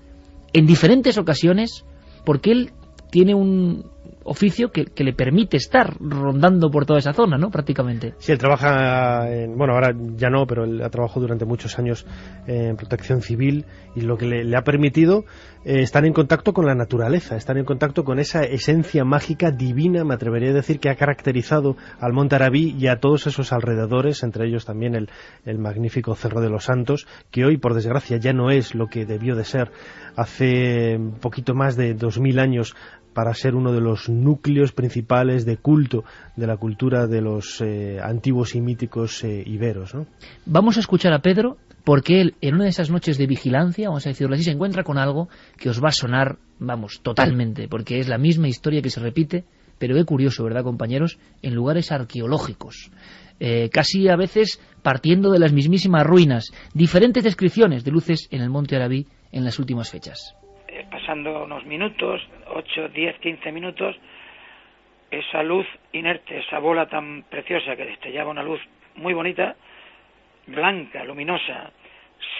en diferentes ocasiones, porque él tiene un oficio que le permite estar rondando por toda esa zona, ¿no? Prácticamente. Sí, él trabaja bueno, ahora ya no, pero él ha trabajado durante muchos años en protección civil, y lo que le ha permitido estar en contacto con la naturaleza, estar en contacto con esa esencia mágica divina, me atrevería a decir, que ha caracterizado al Monte Arabí y a todos esos alrededores, entre ellos también el magnífico Cerro de los Santos, que hoy, por desgracia, ya no es lo que debió de ser hace un poquito más de 2000 años, para ser uno de los núcleos principales de culto de la cultura de los antiguos y míticos iberos, ¿no? Vamos a escuchar a Pedro, porque él, en una de esas noches de vigilancia, vamos a decirlo así, se encuentra con algo que os va a sonar, vamos, totalmente, porque es la misma historia que se repite, pero es curioso, ¿verdad, compañeros?, en lugares arqueológicos, casi a veces partiendo de las mismísimas ruinas, diferentes descripciones de luces en el Monte Arabí en las últimas fechas. Pasando unos minutos, 8, 10, 15 minutos, esa luz inerte, esa bola tan preciosa que destellaba una luz muy bonita, blanca, luminosa,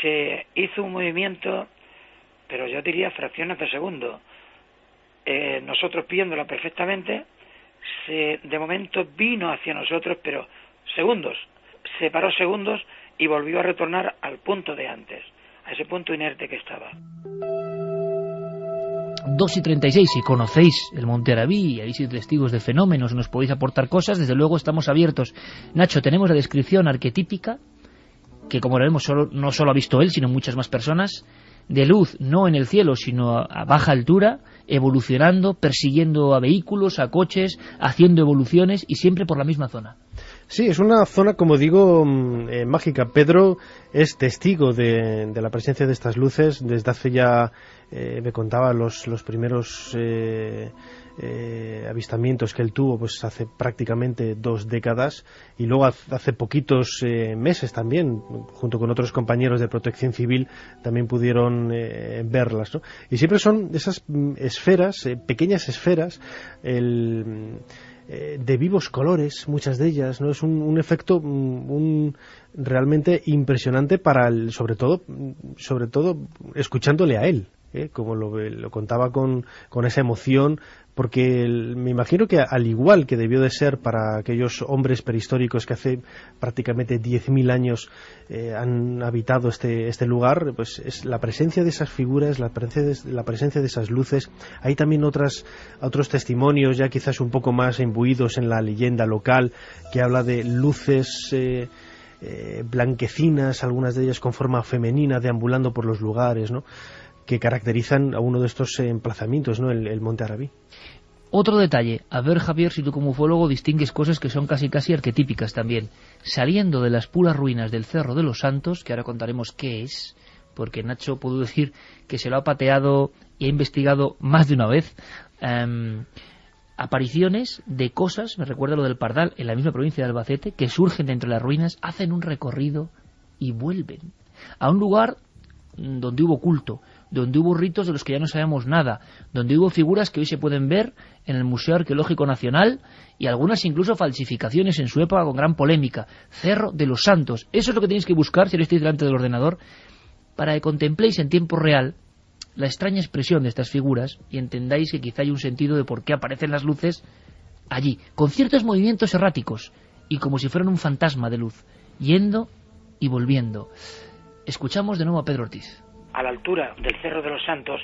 se hizo un movimiento, pero yo diría fracciones de segundo. Nosotros viéndola perfectamente, de momento vino hacia nosotros, pero segundos, se paró segundos y volvió a retornar al punto de antes, a ese punto inerte que estaba. 2:36, si conocéis el Monte Arabí y habéis sido testigos de fenómenos, nos podéis aportar cosas, desde luego estamos abiertos. Nacho, tenemos la descripción arquetípica, que como veremos no solo ha visto él, sino muchas más personas, de luz, no en el cielo, sino a baja altura, evolucionando, persiguiendo a vehículos, a coches, haciendo evoluciones y siempre por la misma zona. Sí, es una zona, como digo, mágica. Pedro es testigo de la presencia de estas luces desde hace ya, me contaba, los primeros avistamientos que él tuvo pues hace prácticamente 2 décadas, y luego hace poquitos meses también, junto con otros compañeros de Protección Civil, también pudieron verlas, ¿no? Y siempre son esas esferas, pequeñas esferas, de vivos colores, muchas de ellas, ¿no? Es un efecto realmente impresionante sobre todo escuchándole a él, como lo contaba con esa emoción, porque me imagino que al igual que debió de ser para aquellos hombres prehistóricos que hace prácticamente 10.000 años han habitado este lugar, pues es la presencia de esas figuras, la presencia de esas luces. Hay también otros testimonios ya quizás un poco más imbuidos en la leyenda local, que habla de luces blanquecinas, algunas de ellas con forma femenina, deambulando por los lugares, ¿no?, que caracterizan a uno de estos emplazamientos, ¿no?, el Monte Arabí. Otro detalle, a ver, Javier, si tú como ufólogo distingues cosas que son casi arquetípicas también. Saliendo de las puras ruinas del Cerro de los Santos, que ahora contaremos qué es, porque Nacho puedo decir que se lo ha pateado y ha investigado más de una vez, apariciones de cosas, me recuerda lo del Pardal, en la misma provincia de Albacete, que surgen de entre las ruinas, hacen un recorrido y vuelven a un lugar donde hubo culto, donde hubo ritos de los que ya no sabemos nada, donde hubo figuras que hoy se pueden ver en el Museo Arqueológico Nacional, y algunas incluso falsificaciones en su época con gran polémica. Cerro de los Santos. Eso es lo que tenéis que buscar si estáis delante del ordenador, para que contempléis en tiempo real la extraña expresión de estas figuras y entendáis que quizá hay un sentido de por qué aparecen las luces allí, con ciertos movimientos erráticos y como si fueran un fantasma de luz, yendo y volviendo. Escuchamos de nuevo a Pedro Ortiz. A la altura del Cerro de los Santos,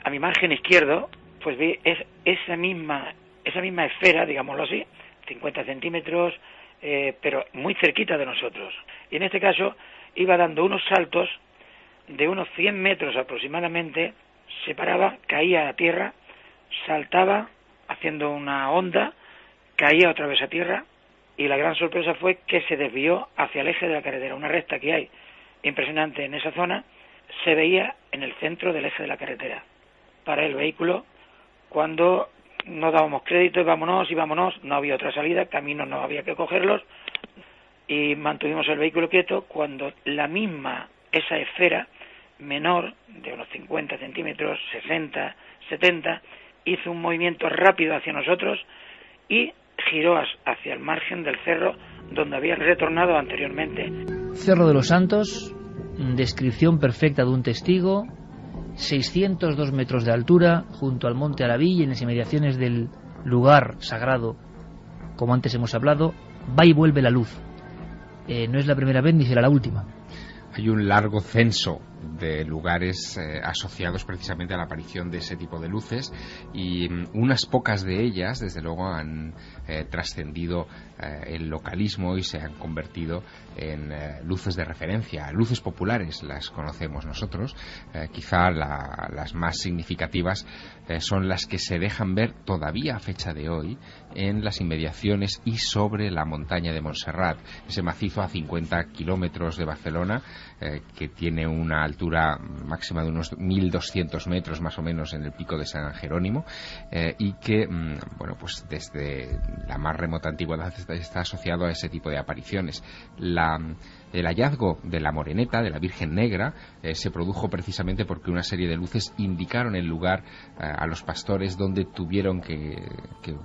a mi margen izquierdo, pues vi esa misma esfera, digámoslo así, 50 centímetros, pero muy cerquita de nosotros. Y en este caso iba dando unos saltos de unos 100 metros aproximadamente, se paraba, caía a tierra, saltaba haciendo una onda, caía otra vez a tierra, y la gran sorpresa fue que se desvió hacia el eje de la carretera, una recta que hay impresionante en esa zona, se veía en el centro del eje de la carretera. Para el vehículo, cuando no dábamos crédito, vámonos, no había otra salida, caminos no había que cogerlos, y mantuvimos el vehículo quieto cuando esa esfera menor, de unos 50 centímetros, 60, 70, hizo un movimiento rápido hacia nosotros y giró hacia el margen del cerro donde había retornado anteriormente. Cerro de los Santos, descripción perfecta de un testigo, 602 metros de altura, junto al Monte Arabí y en las inmediaciones del lugar sagrado, como antes hemos hablado, va y vuelve la luz. No es la primera vez ni será la última. Hay un largo censo de lugares asociados precisamente a la aparición de ese tipo de luces, y unas pocas de ellas desde luego han trascendido el localismo y se han convertido en luces de referencia, luces populares las conocemos nosotros. Quizá las más significativas son las que se dejan ver todavía a fecha de hoy en las inmediaciones y sobre la montaña de Montserrat, ese macizo a 50 kilómetros de Barcelona, que tiene una altura máxima de unos 1.200 metros más o menos en el pico de San Jerónimo, y que bueno, pues desde la más remota antigüedad está asociado a ese tipo de apariciones. El hallazgo de la Moreneta, de la Virgen Negra, se produjo precisamente porque una serie de luces indicaron el lugar a los pastores donde tuvieron que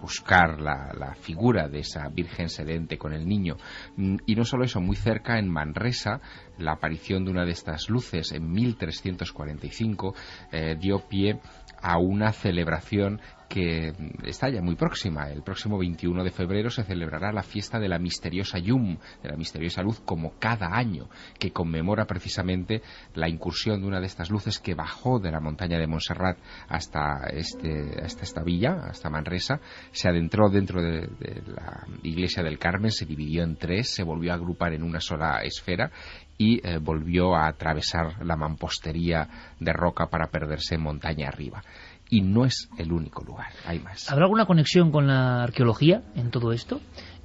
buscar la figura de esa Virgen sedente con el niño. Y no solo eso, muy cerca, en Manresa, la aparición de una de estas luces en 1345 dio pie a una celebración que está ya muy próxima. El próximo 21 de febrero se celebrará la fiesta de la misteriosa Llum, de la misteriosa luz, como cada año, que conmemora precisamente la incursión de una de estas luces que bajó de la montaña de Montserrat hasta esta villa, hasta Manresa, se adentró dentro de la iglesia del Carmen, se dividió en tres, se volvió a agrupar en una sola esfera y volvió a atravesar la mampostería de roca para perderse en montaña arriba. Y no es el único lugar, hay más. ¿Habrá alguna conexión con la arqueología en todo esto?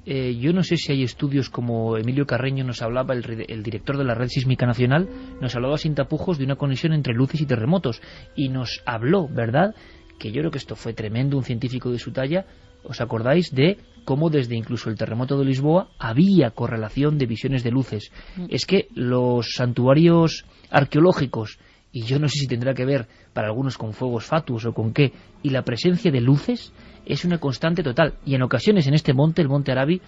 Yo no sé si hay estudios, como Emilio Carreño nos hablaba, el director de la Red Sísmica Nacional, nos hablaba sin tapujos de una conexión entre luces y terremotos, y nos habló, ¿verdad?, que yo creo que esto fue tremendo, un científico de su talla. ¿Os acordáis de cómo desde incluso el terremoto de Lisboa había correlación de visiones de luces? Es que los santuarios arqueológicos, y yo no sé si tendrá que ver para algunos con fuegos fatuos o con qué, y la presencia de luces es una constante total. Y en ocasiones en este monte, el Monte Arabí,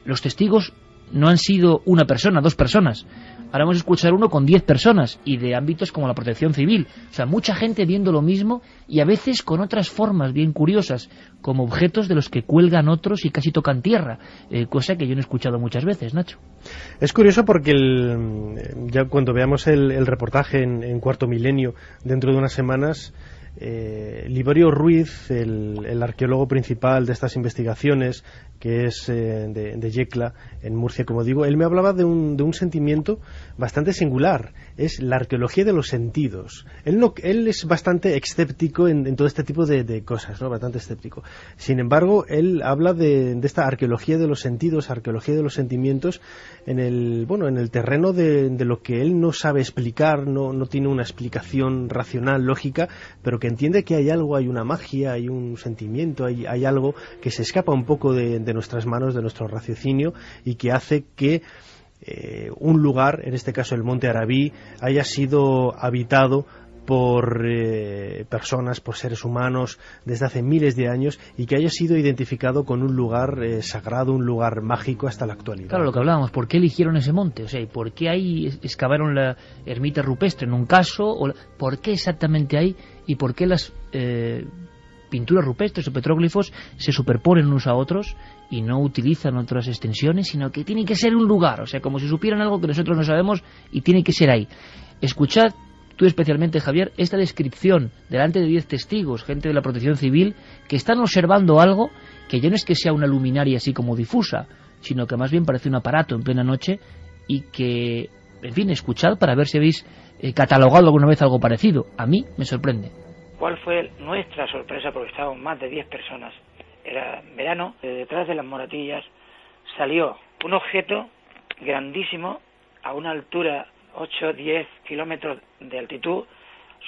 los testigos no han sido una persona, dos personas. Ahora vamos a escuchar uno con 10 personas, y de ámbitos como la protección civil. O sea, mucha gente viendo lo mismo, y a veces con otras formas bien curiosas, como objetos de los que cuelgan otros y casi tocan tierra, cosa que yo no he escuchado muchas veces, Nacho. Es curioso porque ya cuando veamos el reportaje en Cuarto Milenio, dentro de unas semanas, Liborio Ruiz, el arqueólogo principal de estas investigaciones, que es de Yecla, en Murcia, como digo, él me hablaba de un sentimiento bastante singular. Es la arqueología de los sentidos. Él es bastante escéptico en todo este tipo de cosas, ¿no? Bastante escéptico. Sin embargo, él habla de esta arqueología de los sentidos, arqueología de los sentimientos, en el terreno de lo que él no sabe explicar, no tiene una explicación racional, lógica, pero que entiende que hay algo, hay una magia, hay un sentimiento, hay algo que se escapa un poco de nuestras manos, de nuestro raciocinio, y que hace que un lugar, en este caso el Monte Arabí, haya sido habitado por personas, por seres humanos desde hace miles de años, y que haya sido identificado con un lugar sagrado, un lugar mágico hasta la actualidad. Claro, lo que hablábamos, ¿por qué eligieron ese monte? O sea, ¿por qué ahí excavaron la ermita rupestre en un caso? ¿Por qué exactamente ahí? ¿Y por qué las pinturas rupestres o petróglifos se superponen unos a otros y no utilizan otras extensiones, sino que tiene que ser un lugar? O sea, como si supieran algo que nosotros no sabemos, y tiene que ser ahí. Escuchad, tú especialmente, Javier, esta descripción delante de 10 testigos, gente de la protección civil, que están observando algo que ya no es que sea una luminaria así como difusa, sino que más bien parece un aparato en plena noche, y que, en fin, escuchad para ver si habéis catalogado alguna vez algo parecido. A mí me sorprende. ¿Cuál fue nuestra sorpresa? Porque estábamos más de 10 personas. Era verano, de detrás de las moratillas salió un objeto grandísimo a una altura 8-10 kilómetros de altitud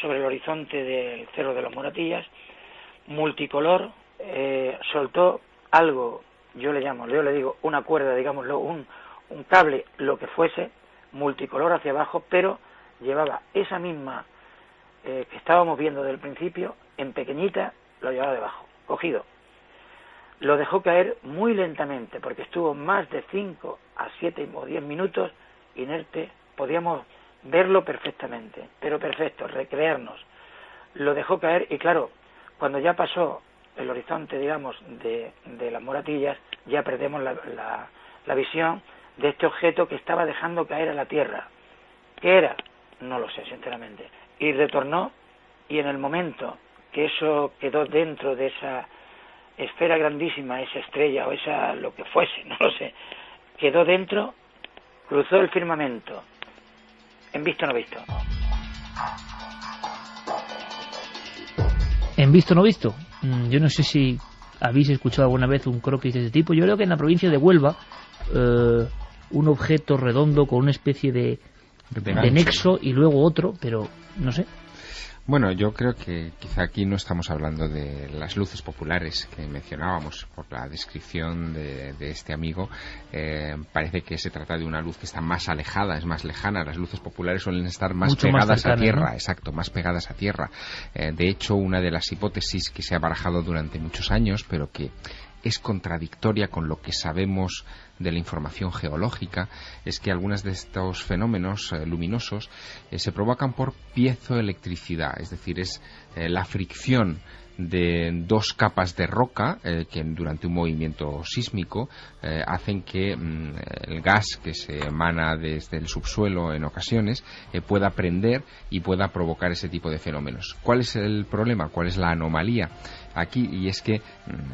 sobre el horizonte del Cerro de las Moratillas, multicolor, soltó algo, yo le digo una cuerda, digámoslo, un cable, lo que fuese, multicolor hacia abajo, pero llevaba esa misma que estábamos viendo desde el principio, en pequeñita, lo llevaba debajo, cogido. Lo dejó caer muy lentamente, porque estuvo más de 5 a 7 o 10 minutos inerte. Podíamos verlo perfectamente, pero perfecto, recrearnos. Lo dejó caer, y claro, cuando ya pasó el horizonte, digamos, de las moratillas, ya perdemos la visión de este objeto que estaba dejando caer a la tierra. ¿Qué era? No lo sé, sinceramente. Y retornó, y en el momento que eso quedó dentro de esa esfera grandísima, esa estrella o esa lo que fuese, no lo sé, quedó dentro, cruzó el firmamento, en visto no visto. En visto no visto. Yo no sé si habéis escuchado alguna vez un croquis de este tipo. Yo creo que en la provincia de Huelva, un objeto redondo con una especie de nexo y luego otro, pero no sé. Bueno, yo creo que quizá aquí no estamos hablando de las luces populares que mencionábamos por la descripción de este amigo. Parece que se trata de una luz que está más alejada, es más lejana. Las luces populares suelen estar más mucho pegadas más cercanas, a tierra, ¿no? Exacto, más pegadas a tierra. De hecho, una de las hipótesis que se ha barajado durante muchos años, pero que es contradictoria con lo que sabemos de la información geológica, es que algunos de estos fenómenos luminosos se provocan por piezoelectricidad, es decir, es la fricción de dos capas de roca que durante un movimiento sísmico hacen que el gas que se emana desde el subsuelo en ocasiones pueda prender y pueda provocar ese tipo de fenómenos. ¿Cuál es el problema? ¿Cuál es la anomalía aquí? Y es que,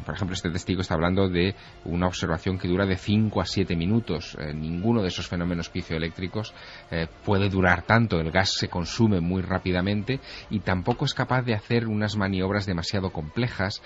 por ejemplo, este testigo está hablando de una observación que dura de 5 a 7 minutos. Ninguno de esos fenómenos piezoeléctricos puede durar tanto. El gas se consume muy rápidamente y tampoco es capaz de hacer unas maniobras demasiado complejas,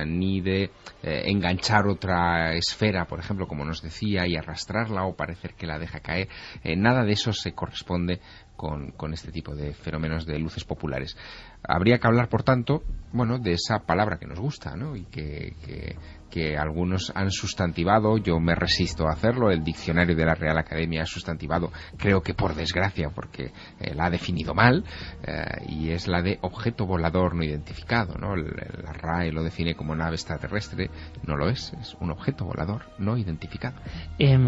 ni de enganchar otra esfera, por ejemplo, como nos decía, y arrastrarla o parecer que la deja caer. Nada de eso se corresponde con este tipo de fenómenos de luces populares. Habría que hablar, por tanto, bueno, de esa palabra que nos gusta, ¿no? Y que algunos han sustantivado, yo me resisto a hacerlo, el diccionario de la Real Academia ha sustantivado, creo que por desgracia, porque la ha definido mal, y es la de objeto volador no identificado, ¿no? La RAE lo define como nave extraterrestre, no lo es un objeto volador no identificado.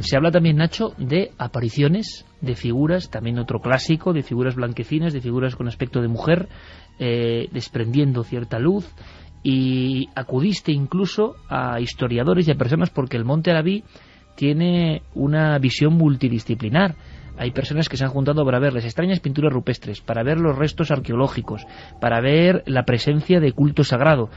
Se habla también, Nacho, de apariciones de figuras, también otro clásico, de figuras blanquecinas, de figuras con aspecto de mujer, desprendiendo cierta luz, y acudiste incluso a historiadores y a personas porque el Monte Arabí tiene una visión multidisciplinar. Hay personas que se han juntado para ver las extrañas pinturas rupestres, para ver los restos arqueológicos, para ver la presencia de culto sagrado.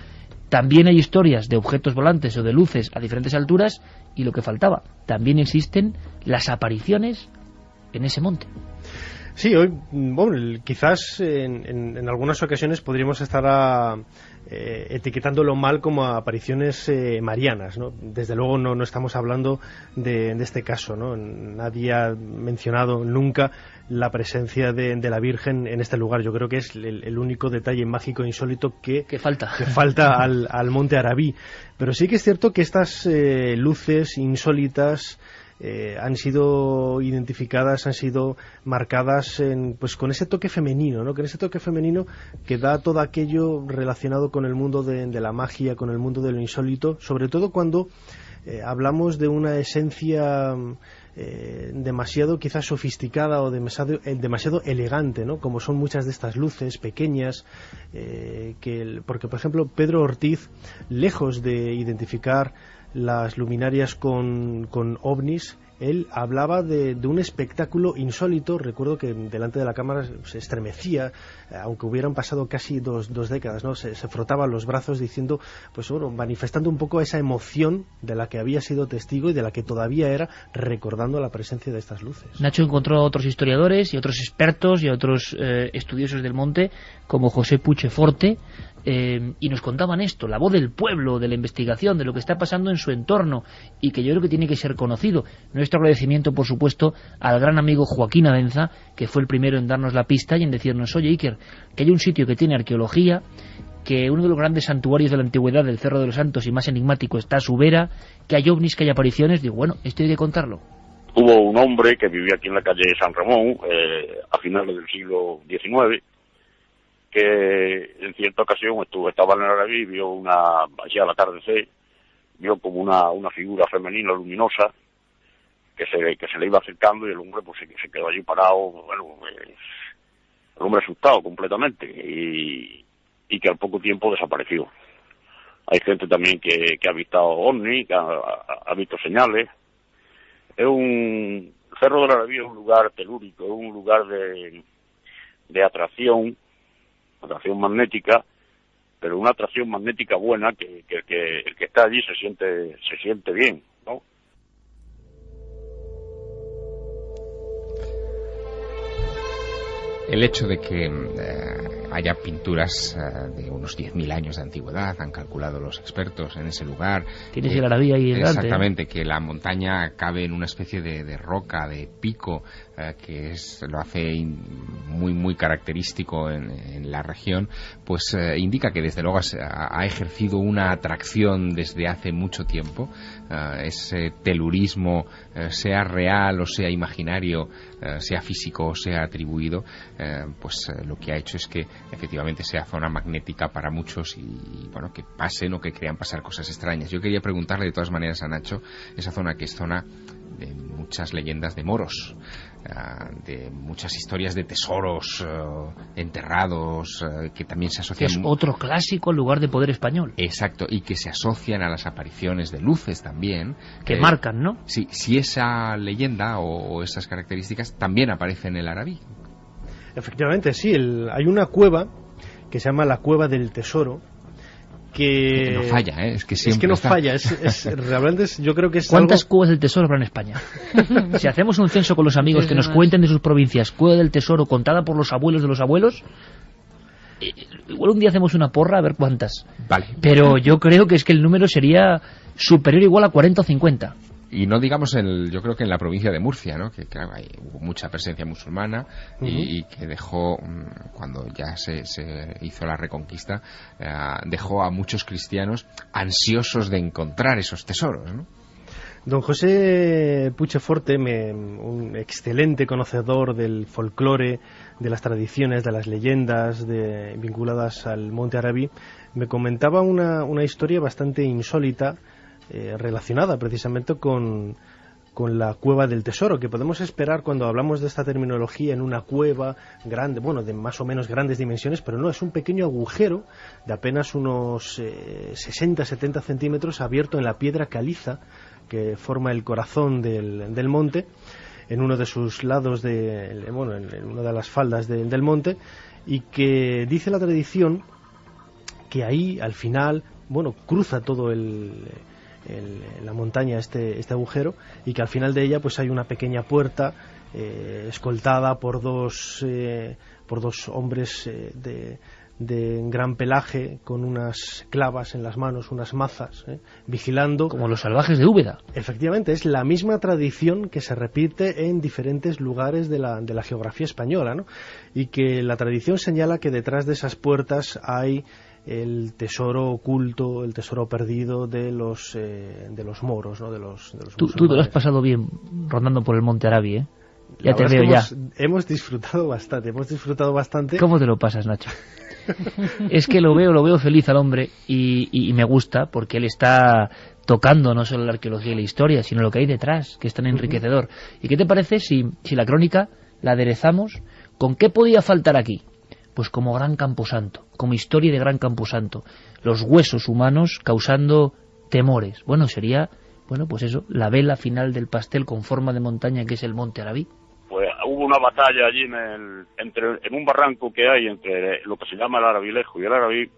También hay historias de objetos volantes o de luces a diferentes alturas, y lo que faltaba, también existen las apariciones en ese monte. Sí, hoy, bueno, quizás en algunas ocasiones podríamos estar etiquetándolo mal como apariciones marianas, ¿no? Desde luego no estamos hablando de este caso, ¿no? Nadie ha mencionado nunca la presencia de la Virgen en este lugar. Yo creo que es el único detalle mágico e insólito que falta al Monte Arabí. Pero sí que es cierto que estas luces insólitas han sido identificadas, han sido marcadas pues con ese toque femenino, ¿no? Con ese toque femenino que da todo aquello relacionado con el mundo de la magia, con el mundo de lo insólito, sobre todo cuando hablamos de una esencia demasiado quizás sofisticada o demasiado elegante, ¿no? Como son muchas de estas luces pequeñas, porque por ejemplo Pedro Ortiz, lejos de identificar las luminarias con ovnis, él hablaba de un espectáculo insólito. Recuerdo que delante de la cámara se estremecía, aunque hubieran pasado casi dos décadas, ¿no? Se frotaba los brazos diciendo, pues bueno, manifestando un poco esa emoción de la que había sido testigo y de la que todavía era, recordando la presencia de estas luces. Nacho encontró a otros historiadores y otros expertos y a otros estudiosos del monte, como José Pucheforte, y nos contaban esto, la voz del pueblo, de la investigación, de lo que está pasando en su entorno, y que yo creo que tiene que ser conocido. Nuestro agradecimiento, por supuesto, al gran amigo Joaquín Avenza, que fue el primero en darnos la pista y en decirnos, oye Iker, que hay un sitio que tiene arqueología, que uno de los grandes santuarios de la antigüedad del Cerro de los Santos y más enigmático está a su vera, que hay ovnis, que hay apariciones. Digo, bueno, esto hay que contarlo. Hubo un hombre que vivía aquí en la calle San Ramón a finales del siglo XIX, que en cierta ocasión estaba en el Arabí y vio allí al atardecer, vio como una figura femenina luminosa que se le iba acercando, y el hombre pues se quedó allí parado, bueno, el hombre asustado completamente, y que al poco tiempo desapareció. Hay gente también que ha visto ovnis, que ha visto señales. El Cerro del Arabí es un lugar telúrico, es un lugar de atracción magnética, pero una atracción magnética buena, que el que está allí se siente bien, ¿no? El hecho de que haya pinturas de unos 10.000 años de antigüedad, han calculado los expertos en ese lugar. Tienes el Arabí ahí delante. Exactamente, que la montaña cabe en una especie de roca, de pico, que lo hace muy muy característico en la región, pues indica que desde luego ha ejercido una atracción desde hace mucho tiempo. Ese telurismo, sea real o sea imaginario, sea físico o sea atribuido, lo que ha hecho es que efectivamente sea zona magnética para muchos y bueno, que pasen o que crean pasar cosas extrañas. Yo quería preguntarle de todas maneras a Nacho, esa zona que es zona de muchas leyendas de moros, de muchas historias de tesoros enterrados, que también se asocian... Es otro clásico lugar de poder español. Exacto, y que se asocian a las apariciones de luces también. Que marcan, ¿no? Sí, si esa leyenda o esas características también aparecen en el Arabí. Efectivamente, sí. Hay una cueva que se llama la Cueva del Tesoro, que no falla, es que siempre no está. falla, realmente yo creo que es ¿Cuántas cuevas del tesoro habrá en España? Si hacemos un censo con los amigos que nos cuenten de sus provincias, cueva del tesoro contada por los abuelos de los abuelos, igual un día hacemos una porra a ver cuántas. Vale. Pero yo creo que es que el número sería superior o igual a 40 o 50. Y no digamos, yo creo que en la provincia de Murcia, ¿no? Que claro, hubo mucha presencia musulmana y que dejó, cuando ya se hizo la reconquista, dejó a muchos cristianos ansiosos de encontrar esos tesoros, ¿no? Don José Puigdeforte, un excelente conocedor del folclore, de las tradiciones, de las leyendas vinculadas al Monte Arabí, me comentaba una historia bastante insólita, relacionada precisamente con la Cueva del Tesoro, que podemos esperar cuando hablamos de esta terminología en una cueva grande, bueno, de más o menos grandes dimensiones, pero no, es un pequeño agujero de apenas unos 60-70 centímetros abierto en la piedra caliza que forma el corazón del monte, en uno de sus lados, en una de las faldas del monte, y que dice la tradición que ahí al final, cruza todo la montaña este agujero, y que al final de ella pues hay una pequeña puerta escoltada por dos hombres de gran pelaje con unas clavas en las manos, unas mazas, vigilando. Como los salvajes de Úbeda. Efectivamente, es la misma tradición que se repite en diferentes lugares de la geografía española, ¿no? Y que la tradición señala que detrás de esas puertas hay el tesoro oculto, el tesoro perdido de los moros, ¿no? De los Tú te lo has pasado bien rondando por el Monte Arabí, ¿eh? Ya la te veo ya. ya. Hemos disfrutado bastante. ¿Cómo te lo pasas, Nacho? Es que lo veo feliz al hombre y me gusta porque él está tocando no solo la arqueología y la historia, sino lo que hay detrás, que es tan enriquecedor. ¿Y qué te parece si la crónica la aderezamos con qué podía faltar aquí? Pues como gran camposanto, como historia de gran camposanto, los huesos humanos causando temores. Sería, pues eso, la vela final del pastel con forma de montaña que es el Monte Arabí. Pues hubo una batalla allí en un barranco que hay entre lo que se llama el Arabilejo y el Arabí,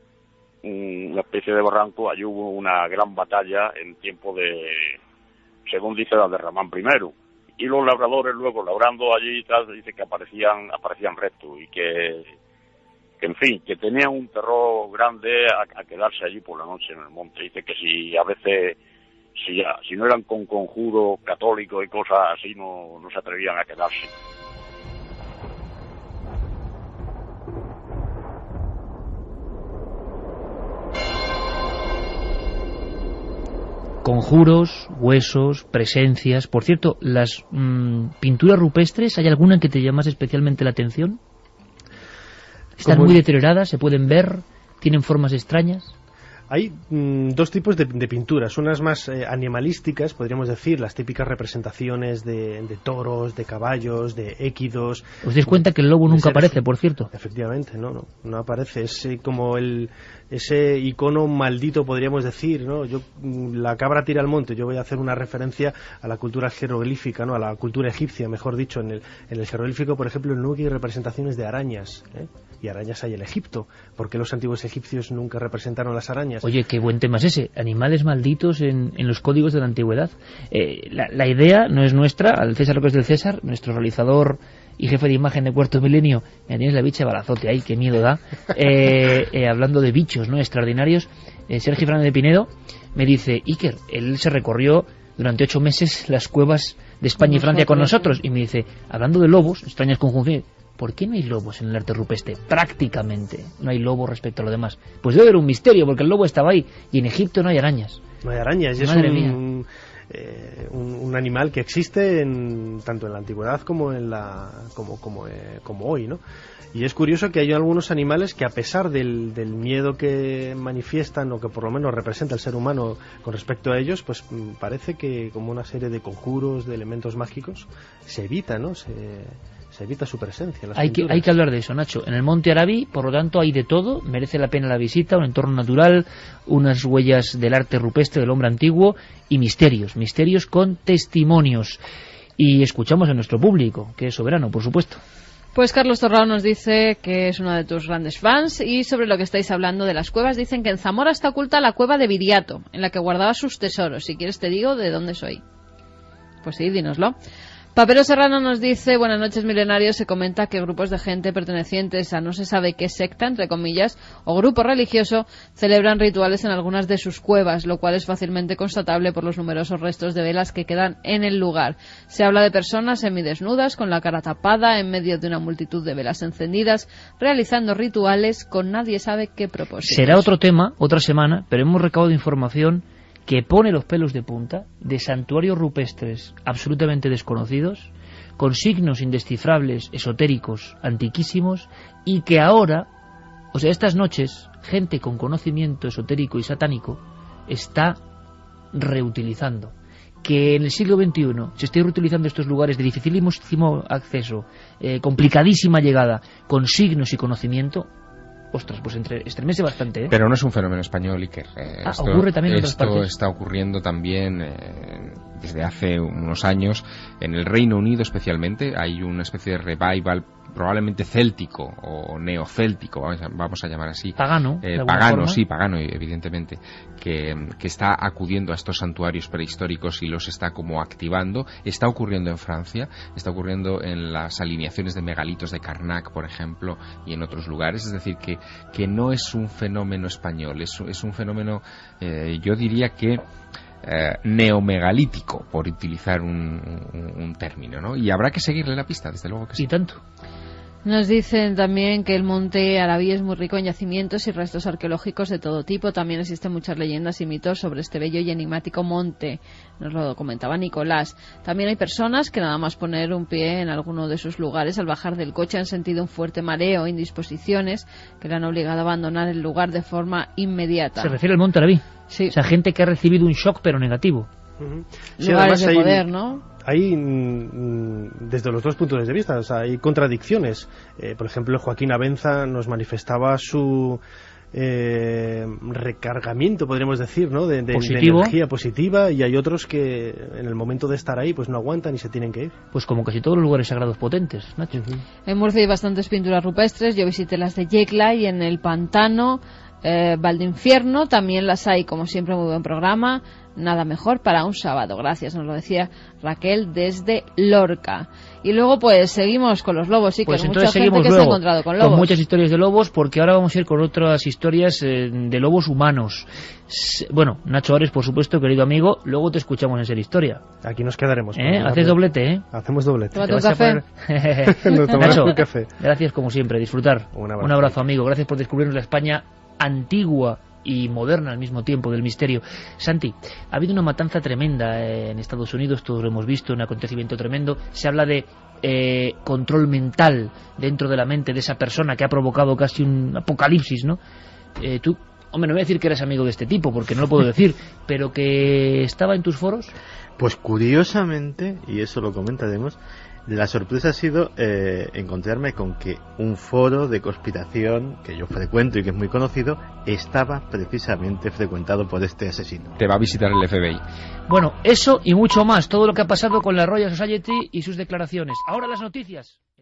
una especie de barranco. Allí hubo una gran batalla en tiempo de, según dice, la de Ramán I. Y los labradores luego, labrando allí y tal, dice que aparecían restos y que en fin, que tenían un terror grande a quedarse allí por la noche en el monte. Dice que si a veces, si no eran con conjuros católicos y cosas así, no se atrevían a quedarse. Conjuros, huesos, presencias. Por cierto, las pinturas rupestres, ¿hay alguna que te llamas especialmente la atención? ¿Están muy deterioradas? ¿Se pueden ver? ¿Tienen formas extrañas? Hay dos tipos de pinturas, unas más animalísticas, podríamos decir, las típicas representaciones de toros, de caballos, de équidos. ¿Os dais cuenta que el lobo nunca aparece, por cierto? Efectivamente, no aparece, es como ese icono maldito, podríamos decir, ¿no? La cabra tira al monte, yo voy a hacer una referencia a la cultura jeroglífica, ¿no? A la cultura egipcia, mejor dicho. En el jeroglífico, por ejemplo, nunca hay representaciones de arañas, y arañas hay en Egipto. ¿Por qué los antiguos egipcios nunca representaron las arañas? Oye, qué buen tema es ese, animales malditos en los códigos de la antigüedad. La idea no es nuestra, al César lo que es del César, nuestro realizador y jefe de imagen de Cuarto Milenio, ya tienes la bicha de balazote ahí, qué miedo da, hablando de bichos, ¿no?, extraordinarios. Sergio Fernández de Pinedo me dice, Iker, él se recorrió durante 8 meses las cuevas de España y Francia con nosotros, y me dice, hablando de lobos, extrañas conjunciones, ¿por qué no hay lobos en el arte rupestre? Prácticamente no hay lobos respecto a lo demás. Pues debe haber un misterio, porque el lobo estaba ahí, y en Egipto no hay arañas. No hay arañas, y Madre mía. un animal que existe tanto en la antigüedad como como hoy, ¿no? Y es curioso que hay algunos animales que, a pesar del miedo que manifiestan, o que por lo menos representa el ser humano con respecto a ellos, pues parece que, como una serie de conjuros, de elementos mágicos, se evita, ¿no? Se evita su presencia en las pinturas. Hay que hablar de eso, Nacho. En el Monte Arabi, por lo tanto, hay de todo. Merece la pena la visita, un entorno natural, unas huellas del arte rupestre del hombre antiguo y misterios con testimonios. Y escuchamos a nuestro público, que es soberano, por supuesto. Pues Carlos Torrao nos dice que es uno de tus grandes fans, y sobre lo que estáis hablando de las cuevas, dicen que en Zamora está oculta la cueva de Viriato, en la que guardaba sus tesoros. Si quieres te digo de dónde soy. Pues sí, dínoslo. Papero Serrano nos dice: buenas noches, milenarios. Se comenta que grupos de gente pertenecientes a no se sabe qué secta, entre comillas, o grupo religioso, celebran rituales en algunas de sus cuevas, lo cual es fácilmente constatable por los numerosos restos de velas que quedan en el lugar. Se habla de personas semidesnudas, con la cara tapada, en medio de una multitud de velas encendidas, realizando rituales con nadie sabe qué propósito. Será otro tema, otra semana, pero hemos recabado información que pone los pelos de punta, de santuarios rupestres absolutamente desconocidos, con signos indescifrables, esotéricos, antiquísimos, y que ahora, o sea, estas noches, gente con conocimiento esotérico y satánico está reutilizando. Que en el siglo XXI se esté reutilizando estos lugares de dificilísimo acceso, complicadísima llegada, con signos y conocimiento. Ostras, pues estremece bastante, ¿eh? Pero no es un fenómeno español, Iker. Ocurre también en otras esto partes. está ocurriendo también desde hace unos años. En el Reino Unido especialmente hay una especie de revival, probablemente céltico o neocéltico, vamos a llamar así. Pagano. Pagano, sí, pagano, evidentemente, que está acudiendo a estos santuarios prehistóricos y los está como activando. Está ocurriendo en Francia, está ocurriendo en las alineaciones de megalitos de Karnak, por ejemplo, y en otros lugares. Es decir, que no es un fenómeno español, es un fenómeno, yo diría que neomegalítico, por utilizar un término, ¿no? Y habrá que seguirle la pista, desde luego que sí. Y tanto. Nos dicen también que el Monte Arabi es muy rico en yacimientos y restos arqueológicos de todo tipo. También existen muchas leyendas y mitos sobre este bello y enigmático monte. Nos lo comentaba Nicolás. También hay personas que nada más poner un pie en alguno de sus lugares, al bajar del coche han sentido un fuerte mareo e indisposiciones que le han obligado a abandonar el lugar de forma inmediata. Se refiere al Monte Arabi. Sí. O sea, gente que ha recibido un shock pero negativo. Sí, lugares de poder, ¿no? Hay, desde los dos puntos de vista, o sea, hay contradicciones. Por ejemplo, Joaquín Abenza nos manifestaba su recargamiento, podríamos decir, ¿no? de energía positiva, y hay otros que en el momento de estar ahí pues no aguantan y se tienen que ir. Pues como casi todos los lugares sagrados potentes, Nacho. En Murcia hay bastantes pinturas rupestres. Yo visité las de Yecla y en el Pantano, Valdinfierno también las hay. Como siempre, muy buen programa. Nada mejor para un sábado. Gracias, nos lo decía Raquel desde Lorca. Y luego pues seguimos con los lobos. Sí, pues que entonces mucha gente que se ha encontrado con lobos. Con muchas historias de lobos, porque ahora vamos a ir con otras historias de lobos humanos. Bueno, Nacho Ares, por supuesto, querido amigo, luego te escuchamos en Ser Historia. Aquí nos quedaremos. Haces doblete, ¿eh? Hacemos doblete. ¿Tómate un café? Nos tomamos un café. Gracias como siempre, disfrutar. Un abrazo, amigo. Gracias por descubrirnos la España antigua y moderna al mismo tiempo, del misterio. Santi, ha habido una matanza tremenda en Estados Unidos, todos lo hemos visto, un acontecimiento tremendo. Se habla de control mental dentro de la mente de esa persona que ha provocado casi un apocalipsis, ¿no? Tú, hombre, no voy a decir que eres amigo de este tipo, porque no lo puedo decir, pero que estaba en tus foros. Pues curiosamente, y eso lo comentaremos, la sorpresa ha sido encontrarme con que un foro de conspiración que yo frecuento y que es muy conocido estaba precisamente frecuentado por este asesino. Te va a visitar el FBI. Bueno, eso y mucho más, todo lo que ha pasado con la Royal Society y sus declaraciones. Ahora las noticias.